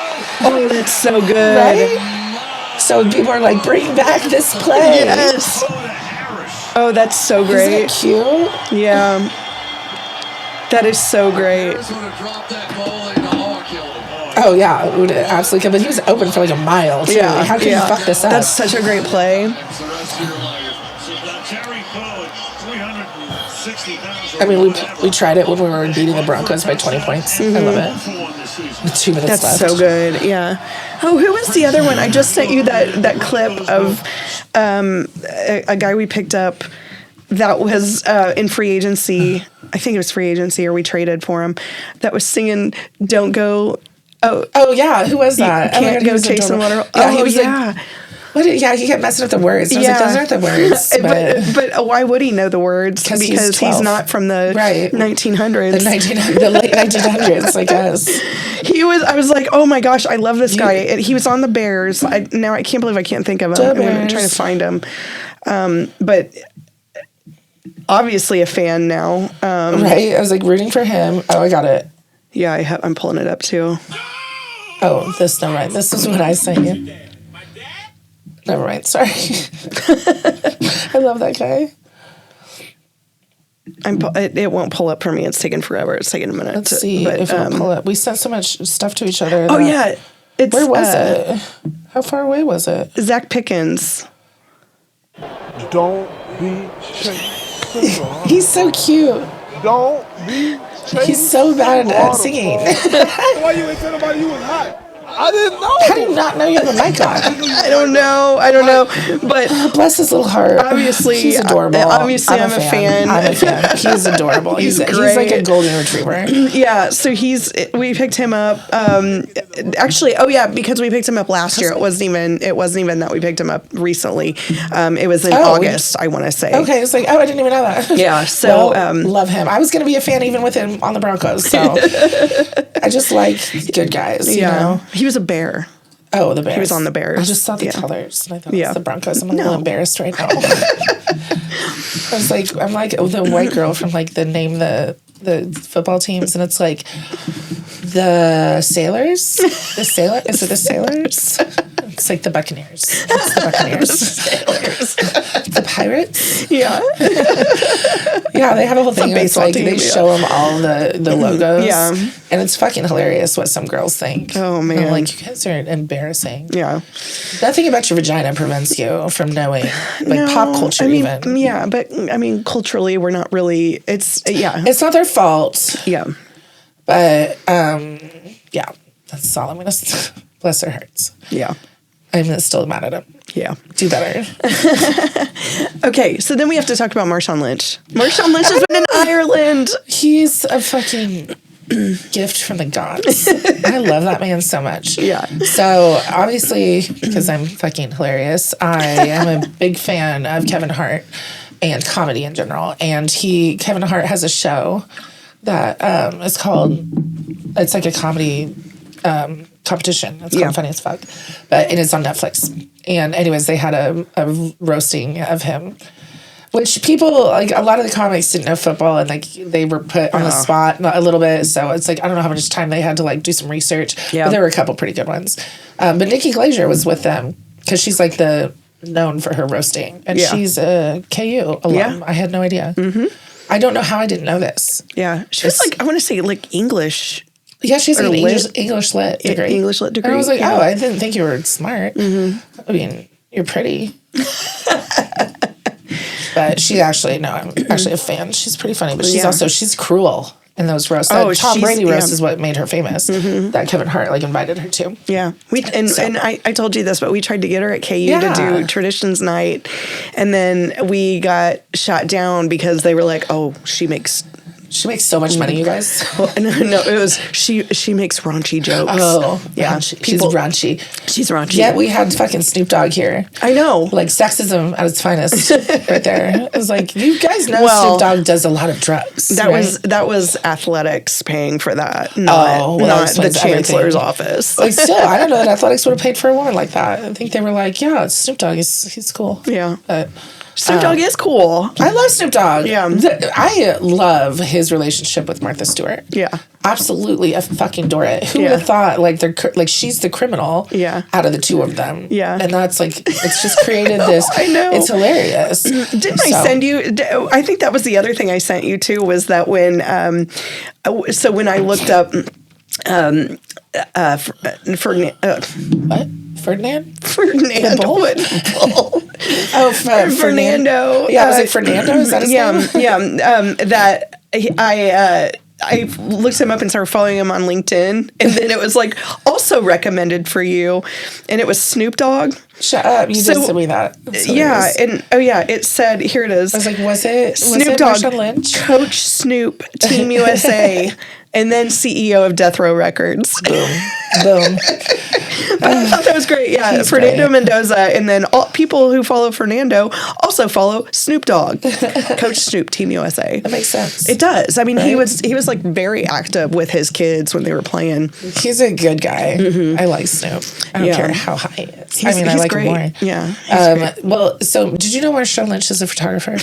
Oh, that's so good. Right? So people are like, bring back this play. Yes. Oh, to Harris. Oh, that's so great. Isn't it cute? Yeah. That is so great. Harris would have dropped that ball and the Hawk killed him. Oh, yeah. It would absolutely. But he was open for like a mile, too. Yeah. How can you fuck this up? That's such a great play. That's the rest of your life. So Dontari Poe at 360 pounds. I mean, we tried it when we were beating the Broncos by 20 points. I love it. With 2 minutes That's left. so good. Yeah. Oh, who was the other one? I just sent you that clip of a guy we picked up that was in free agency. I think it was free agency, or we traded for him. That was singing "Don't Go." Oh, yeah. Who was that? You can't go chasing water. Yeah, he was yeah. he kept messing up the words. I was like, those aren't the words. But why would he know the words? Because he's not from the 1900s. The late 1900s, I guess. I was like, oh my gosh, I love this guy. He was on the Bears. Now I can't believe I can't think of him. I'm trying to find him. But obviously a fan now. Right? I was like rooting for him. Oh, I got it. Yeah, I'm pulling it up too. Oh, never mind. This is what I sent you. Never mind. Sorry. I love that guy. It won't pull up for me. It's taking forever. It's taking a minute. Let's see if it'll pull up. We sent so much stuff to each other. Oh, yeah. Where was it? How far away was it? Zacch Pickens. Don't be chasing. He's so cute. Don't be chasing. He's so bad at singing. Why you ain't tell nobody you was hot? I didn't know. How do you not know you have a mic on? I don't know. But bless his little heart. Obviously, he's adorable. Obviously, I'm a fan. I'm a fan. He's adorable. He's like a golden retriever. Yeah. So we picked him up. Actually, because we picked him up last year. It wasn't even that we picked him up recently. It was in August. I want to say. Okay, it's like I didn't even know that. Yeah. So love him. I was going to be a fan even with him on the Broncos. So I just like good guys. You know? He was a Bear. Oh, the Bears. He was on the Bears. I just saw the colors and I thought it was the Broncos. I'm a little embarrassed right now. I'm like the white girl from like the football teams, and it's like the Sailors. Is it the Sailors? It's like the Buccaneers. It's the Buccaneers. The Pirates. Yeah. Yeah, they have a whole thing. It's like team, they show them all the logos. Yeah. And it's fucking hilarious what some girls think. Oh, man. I'm like, you guys are embarrassing. Yeah. Nothing about your vagina prevents you from knowing, pop culture even. Yeah, but culturally, we're not really, it's not their fault. Yeah. But, that's all I'm going to, bless their hearts. Yeah. I'm still mad at them. Yeah. Do better. Okay, so then we have to talk about Marshawn Lynch. Marshawn Lynch has been in Ireland. He's a fucking gift from the gods. I love that man so much. Yeah. So obviously, because I'm fucking hilarious, I am a big fan of Kevin Hart and comedy in general. And Kevin Hart has a show that is called, it's like a comedy competition. It's called Funny as Fuck. And it's on Netflix. And anyways, they had a roasting of him. Which people, like, a lot of the comics didn't know football, and, like, they were put on the spot a little bit, so it's, like, I don't know how much time they had to, like, do some research, but there were a couple pretty good ones. But Nikki Glaser was with them, because she's, like, known for her roasting, and she's a KU alum. Yeah. I had no idea. Mm-hmm. I don't know how I didn't know this. Yeah. She was, like, I want to say, like, English. Yeah, she's Or an lit? English lit degree. English lit degree. And I was like, yeah. oh, I didn't think you were smart. I mean, you're pretty. But she's actually, no, I'm actually a fan. She's pretty funny, but she's cruel in those roasts. That Tom Brady roast is what made her famous. That Kevin Hart invited her to. Yeah, and I told you this, but we tried to get her at KU to do Traditions Night, and then we got shot down because they were like, "Oh, she makes so much money, you guys." Well, no, it was she makes raunchy jokes. Oh, yeah, raunchy. She's raunchy. She's raunchy. Yeah, we had fucking Snoop Dogg here. I know, like sexism at its finest, right there. It was like, you guys know Snoop Dogg does a lot of drugs. That was athletics paying for that, not the chancellor's office. Like, still, I don't know that athletics would have paid for a woman like that. I think they were like, yeah, it's Snoop Dogg. He's cool. Yeah. But Snoop Dogg is cool. I love Snoop Dogg. Yeah. I love his relationship with Martha Stewart. Yeah. Absolutely a fucking adore it. Who would have thought like she's the criminal out of the two of them. Yeah. And that's like, it's just created this. I know. It's hilarious. Didn't I send you, I think that was the other thing I sent you too, was that when I looked up what? Fernando? Oh, Fernando. Yeah, I was like, Fernando? Is that his name? Yeah. That I looked him up and started following him on LinkedIn, and then it was like also recommended for you, and it was Snoop Dogg. Shut up! You just sent me that. Yeah, and it said, here it is. I was like, was it Snoop Dogg, Marshawn Lynch? Coach Snoop, Team USA, and then CEO of Death Row Records. Boom. But I thought that was great. Yeah, Fernando Mendoza, and then all people who follow Fernando also follow Snoop Dogg, Coach Snoop, Team USA. That makes sense. It does. I mean, he was like very active with his kids when they were playing. He's a good guy. I like Snoop. I don't care how high he is. I like great. him more. Yeah. Well, so did you know Marshawn Lynch is a photographer?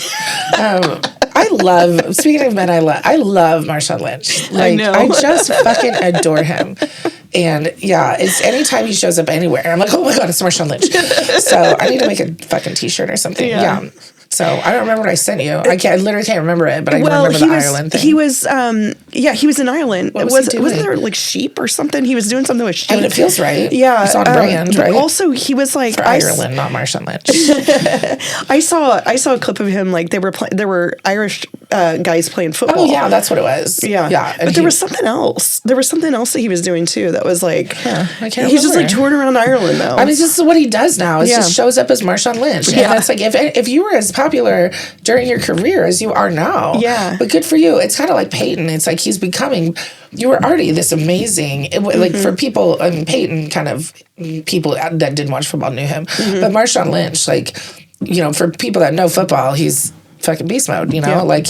Speaking of men, I love Marshawn Lynch. Like, I know. I just fucking adore him. And yeah, it's anytime he shows up anywhere, I'm like, oh my God, it's Marshawn Lynch. So I need to make a fucking t-shirt or something. Yeah. So I don't remember what I sent you. I literally can't remember it, but I remember the Ireland thing. He was, he was in Ireland. Wasn't there like sheep or something? He was doing something with sheep. I mean, it feels right. Yeah. It's on brand, right? Also, he was like for Ireland, not Marshawn Lynch. I saw a clip of him, like there were Irish guys playing football. Oh yeah, that's what it was. Yeah. But there was something else. There was something else that he was doing too. That was like, I can't he's just like touring around Ireland though. I mean, this is what he does now. It just shows up as Marshawn Lynch. And that's like, if you were as popular during your career as you are now. Yeah. But good for you. It's kind of like Peyton. It's like you were already this amazing, like for people, I mean, Peyton kind of, people that didn't watch football knew him. But Marshawn Lynch, like, for people that know football, he's fucking beast mode, like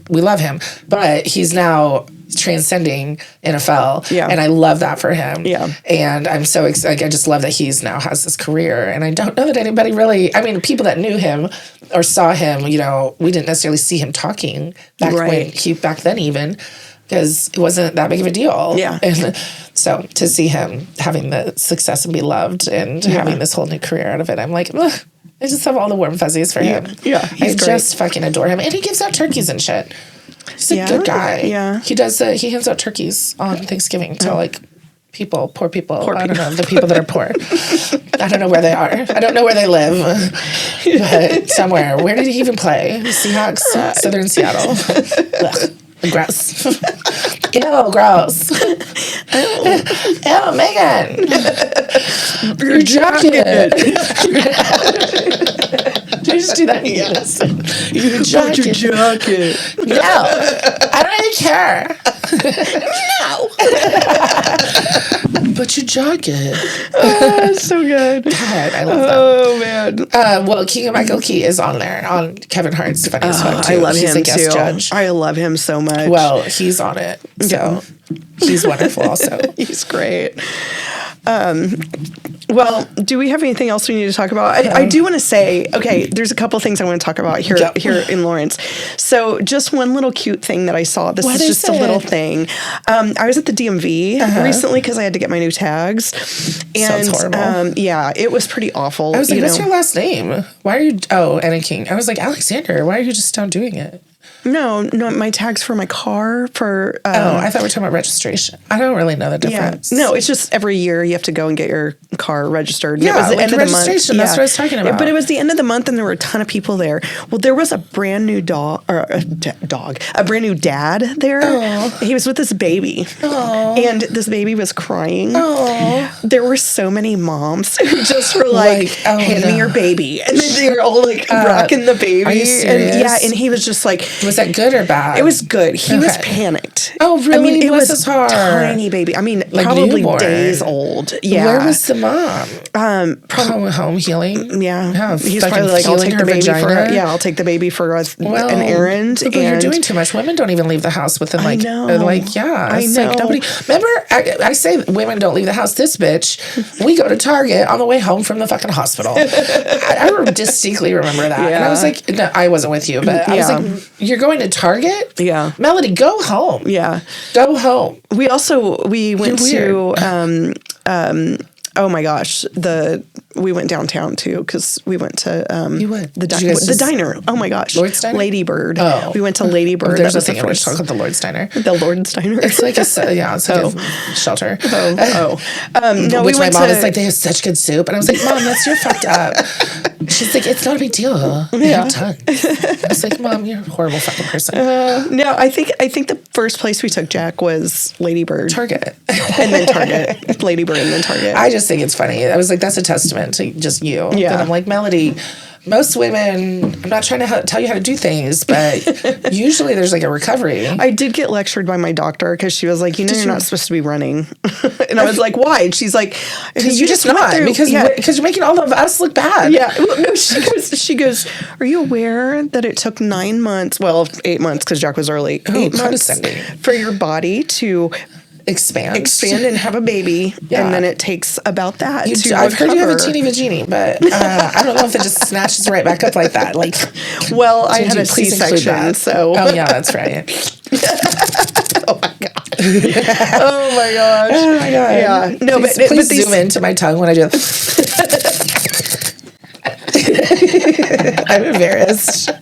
we love him. But he's now transcending NFL, and I love that for him. And I'm so excited. I just love that he's now has this career, and I don't know that anybody really. I mean, people that knew him or saw him, we didn't necessarily see him talking back then even, because it wasn't that big of a deal. And so to see him having the success and be loved and having this whole new career out of it, I'm like, ugh, I just have all the warm fuzzies for him. I just fucking adore him, and he gives out turkeys and shit. He's a good guy. Yeah. He does. He hands out turkeys on Thanksgiving to like poor people. I don't know, the people that are poor. I don't know where they are. I don't know where they live. But somewhere. Where did he even play? Seahawks, Southern Seattle. Ugh. Gross. Ew, gross. Ew, Megan. Your jacket. Did you just do that? Yes. Your jacket. No. I don't really care. No. But your jacket. That's so good. God, I love that. Oh, man. Well, Keegan Michael Key is on there, on Kevin Hart's Funniest One, too. I love He's him, a guest too. judge. I love him so much. Well, he's on it. So he's wonderful also. He's great. Well, do we have anything else we need to talk about? I do want to say, okay, there's a couple things I want to talk about here in Lawrence. So just one little cute thing that I saw. This is just a little thing. I was at the DMV recently because I had to get my new tags. And sounds horrible. Yeah, it was pretty awful. I was like, what's your last name? Why are you... Oh, Anna King. I was like, Alexander, why are you just not doing it? No, my tag's for my car for. I thought we were talking about registration. I don't really know the difference. Yeah. No, it's just every year you have to go and get your car registered. Yeah, it was the like end of the month. registration. That's what I was talking about. But it was the end of the month, and there were a ton of people there. Well, there was a brand new a brand new dad there. Oh. He was with this baby, and this baby was crying. Oh. There were so many moms who just were like, "Hand me your baby," and then they were all like rocking the baby. Are you serious? And he was just like, Was that good or bad? it was good. He was panicked. Oh, really? I mean, it Bless was his heart. tiny baby. I mean, Like probably newborn. days old. Yeah. Where was the mom? Probably Home healing? Yeah, he's fucking probably like, I'll feeling take her the baby vagina? I'll take the baby for an Well, errand. But you're doing too much. Women don't even leave the house within I like, know. yeah. It's I like know. nobody. Remember, I say women don't leave the house. This bitch, we go to Target on the way home from the fucking hospital. I distinctly remember that. And I was like, no, I wasn't with you, but I was like, you're going to Target? Yeah. Melody, go home. Yeah. Go home. We went You're to oh my gosh, we went downtown too because we went to You went? the Did you guys just- diner. Oh my gosh, Lord's Diner? Lady Bird. Oh. We went to Lady Bird. There's That a was the thing in which first. talk about the Lord's Diner. The Lord's Diner. It's like it's like a shelter. No, Which we my went mom to, is like, they have such good soup. And I was like, Mom, you're fucked up. She's like, it's not a big deal. They have tons. I was like, Mom, you're a horrible fucking person. no, I think the first place we took Jack was Lady Bird. Target. And then Target. Lady Bird and then Target. I just think it's funny. I was like, that's a testament to just you. Yeah. And I'm like, Melody, most women, I'm not trying to tell you how to do things, but usually there's like a recovery. I did get lectured by my doctor because she was like, you're not supposed to be running. And I was like, why? And she's like, Because you just not. Because you're making all of us look bad. Yeah. Well, no, she goes, are you aware that it took 9 months, well, 8 months because Jack was early, 8 months condescending. for your body to Expand and have a baby. Yeah. And then it takes about that to I've heard you have a recover. teeny vagini, but I don't know if it just snatches right back up like that. Like, Well, I had you a please include C-section, that? so. Oh, yeah, that's right. Oh my god. Oh my gosh. Oh, my God. Yeah. No, Please, but please these, zoom into my tongue when I do that. I'm embarrassed. no,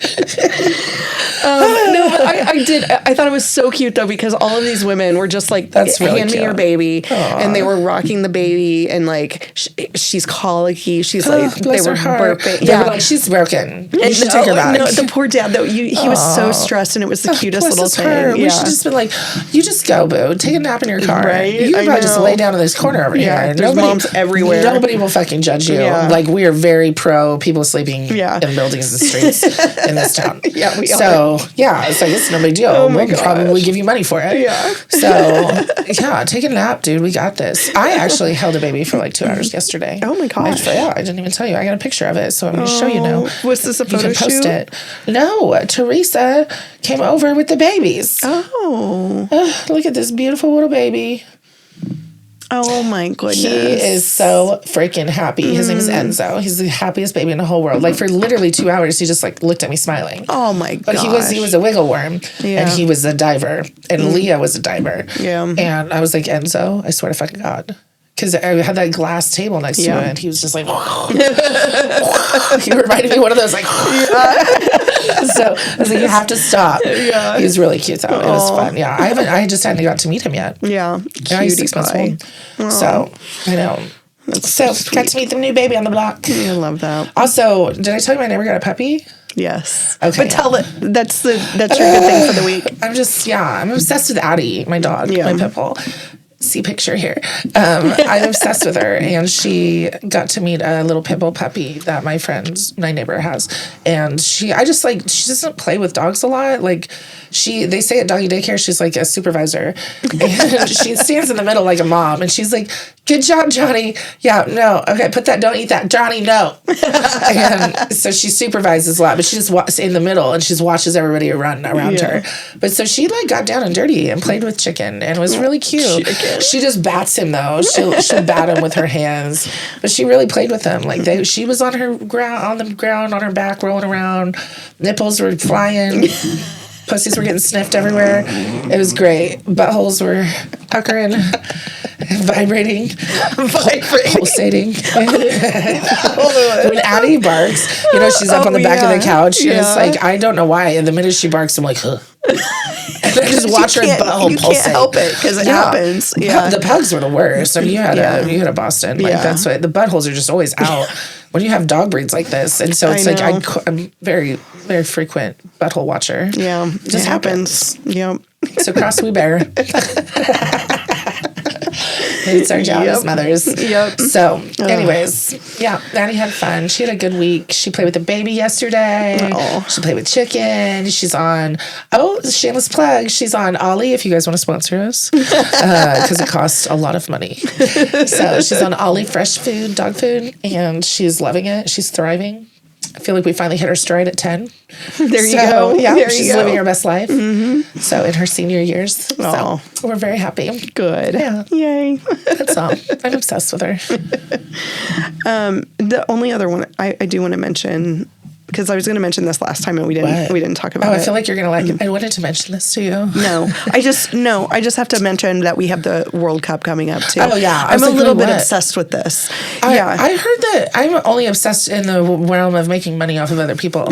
but I did. I thought it was so cute though because all of these women were just like, That's really hand me your cute. baby, and they were rocking the baby, and like she's colicky. She's like they Bless were her heart. burping. They were like, she's broken. You And should take her back. No, the poor dad though. He was so stressed, and it was the cutest Bless little his thing. heart. Yeah. We should just been like, you just go, boo. Take a nap in your car. Right? You can I probably just know. lay down in this corner over Yeah, here. there's moms everywhere. Nobody will fucking judge you. Yeah. Like, we are very pro people sleeping Yeah. in buildings and streets in this town. Yeah, we So, yeah, it's like, it's no big deal. my We'll probably give you money for it. Yeah. So, yeah, take a nap, dude. We got this. I actually held a baby for like 2 hours yesterday. Oh my gosh. I didn't even tell you. I got a picture of it, so I'm going to show you now. Was this a You photo can post shoot? it. No, Teresa came over with the babies. Oh. Look at this beautiful little baby. Oh my goodness. He is so freaking happy. His name is Enzo. He's the happiest baby in the whole world. Like for literally 2 hours, he just like looked at me smiling. Oh my god. But he was a wiggle worm, Yeah. and he was a diver, and Leah was a diver. Yeah. And I was like, Enzo, I swear to fucking God. Because I had that glass table next to it, and he was just like, he reminded me of one of those, like, so I was like, you have to stop. Yeah. He was really cute, though. It was fun. Yeah. I just hadn't got to meet him yet. Yeah. And he's Cutie 6 months pie. old. So, I know. So, got to meet the new baby on the block. I love that. Also, did I tell you my neighbor got a puppy? Yes. Okay, But tell it. That's your good thing for the week. I'm obsessed with Addie, my dog, Yeah. my pit bull. See picture here. I'm obsessed with her, and she got to meet a little pit bull puppy that my neighbor has, and she doesn't play with dogs a lot. Like they say at doggy daycare, she's like a supervisor, and she stands in the middle like a mom, and she's like, "Good job, Johnny. Yeah, no, okay, put that. Don't eat that, Johnny. No." And so she supervises a lot, but she just walks in the middle, and she just watches everybody run around her. But so she like got down and dirty and played with Chicken, and it was really cute. She just bats him though. She'll bat him with her hands, but she really played with him. Like she was on the ground on her back, rolling around. Nipples were flying. Pussies were getting sniffed everywhere. It was great. Buttholes were puckering, vibrating, pulsating. When Addie barks, she's up on the back of the couch. And it's like, I don't know why. And the minute she barks, I'm like, huh. And then just watch her butthole you pulsate. can't help it because it happens. Yeah. The pugs were the worst. I mean, you had a Boston. Like that's what the buttholes are just always out when you have dog breeds like this. And so it's I'm very, very frequent butthole watcher. Yeah, it just happens. Yep. So cross we bear. It's our job as mothers. Yep. So, anyways, Maddie had fun. She had a good week. She played with the baby yesterday. She played with chicken. She's on, shameless plug. She's on Ollie if you guys want to sponsor us. Because it costs a lot of money. So, she's on Ollie fresh food, dog food, and she's loving it. She's thriving. I feel like we finally hit her stride at 10. There you go. Yeah, there she's living her best life. Mm-hmm. So in her senior years. So we're very happy. Good. Yeah. Yay. That's all. I'm obsessed with her. The only other one I do want to mention, because I was going to mention this last time and we didn't talk about it. I feel like you're going to like it. I wanted to mention this to you. No, I just have to mention that we have the World Cup coming up too. Oh yeah. I'm a little bit obsessed with this. I heard that I'm only obsessed in the realm of making money off of other people,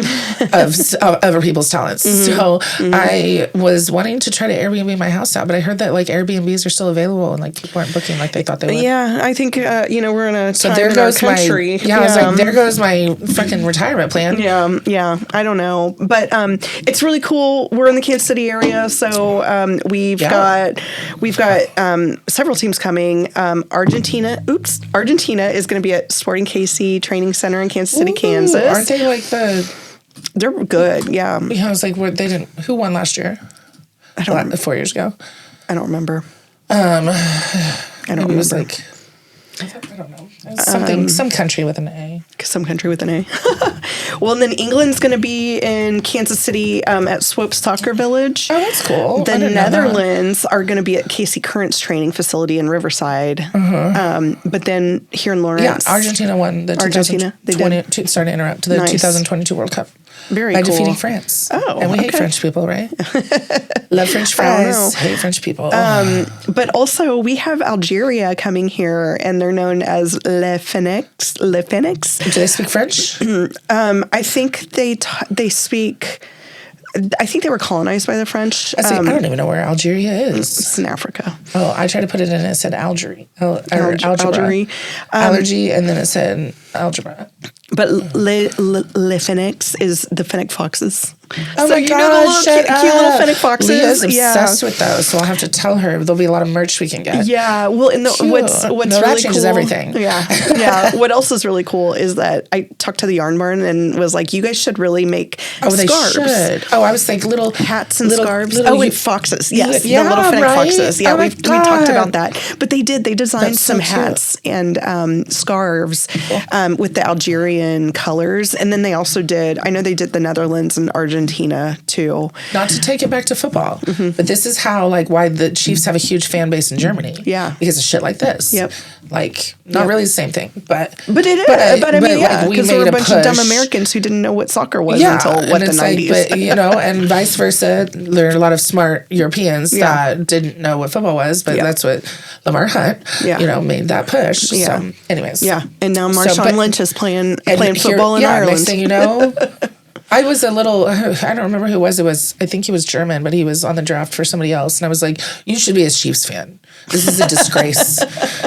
of other people's talents. Mm-hmm. So I was wanting to try to Airbnb my house out, but I heard that like Airbnbs are still available and like people aren't booking like they thought they would. Yeah, I think we're in a time there in goes our country. I was like, there goes my fucking retirement plan. Yeah, I don't know, but it's really cool. We're in the Kansas City area, so we've got several teams coming. Argentina is going to be at Sporting KC Training Center in Kansas City, Kansas. Aren't they like They're good, yeah. Yeah, I was like, who won last year? I don't remember. 4 years ago. I don't remember. I don't remember. It was like, I don't know. Some country with an A. Some country with an A. Well, and then England's going to be in Kansas City at Swope Soccer Village. Oh, that's cool. The Netherlands are going to be at Casey Current's training facility in Riverside. But then here in Lawrence. Yeah, Argentina won the 2020. Sorry to interrupt. The 2022 World Cup. Very by cool. defeating France. Oh, and we hate French people, right? Love French fries, hate French people. But also, we have Algeria coming here, and they're known as Le Phoenix. Do they speak French? I think they speak. I think they were colonized by the French. I don't even know where Algeria is. It's in Africa. Oh, I tried to put it in and it said algebra. Allergy, and then it said algebra. But Le Phoenix is the Fennec foxes. Oh so my you know gosh, the little cute little Fennec foxes. Leah's obsessed with those, so I'll have to tell her there'll be a lot of merch we can get. Yeah, well, and what's no, really that changes cool, everything. Yeah. What else is really cool is that I talked to the yarn barn and was like, you guys should really make scarves. They should. Oh, I was thinking little hats and scarves. Little foxes. Yes, yeah, the little Fennec foxes. Yeah, we talked God. about that. But they designed some hats and scarves with the Algerian colors, and then they also did. I know they did the Netherlands and Argentina too. Not to take it back to football, but this is how why the Chiefs have a huge fan base in Germany. Yeah, because of shit like this. Yep. Not really the same thing, but it is. But I mean, because there were a bunch of dumb Americans who didn't know what soccer was until the 90s. But and vice versa. There are a lot of smart Europeans that didn't know what football was, but that's what Lamar Hunt, made that push. Yeah. So, anyways, and now Marshawn Lynch is playing football in Ireland. Next thing you know. I was I don't remember who it was. I think he was German, but he was on the draft for somebody else. And I was like, you should be a Chiefs fan. This is a disgrace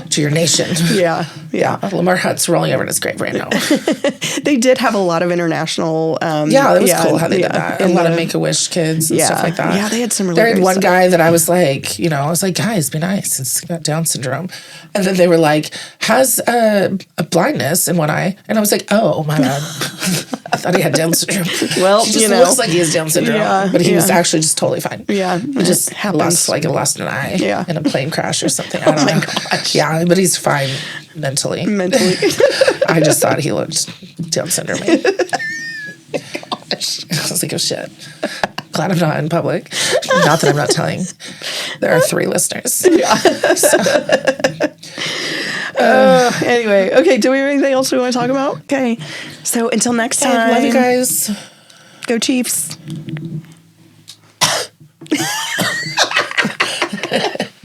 to your nation. Yeah. Lamar Hunt's rolling over in his grave right now. They did have a lot of international. That was cool how they did that. A lot of Make-A-Wish kids and stuff like that. Yeah, they had some really There had great one stuff. guy that I was like, guys, be nice. It's got Down syndrome. And then they were like, has a blindness in one eye. And I was like, oh, my bad. I thought he had Down syndrome. Well, he just looks like he has Down syndrome, but he was actually just totally fine. Yeah, he just lost an eye in a plane crash or something. I don't know. Gosh. Yeah, but he's fine mentally. I just thought he looked Down syndrome. Gosh. I was like, oh shit. Glad I'm not in public. Not that I'm not telling. There are 3 listeners. Yeah. Anyway, okay. Do we have anything else we want to talk about? Okay. So until next time. Love you guys. Go Chiefs.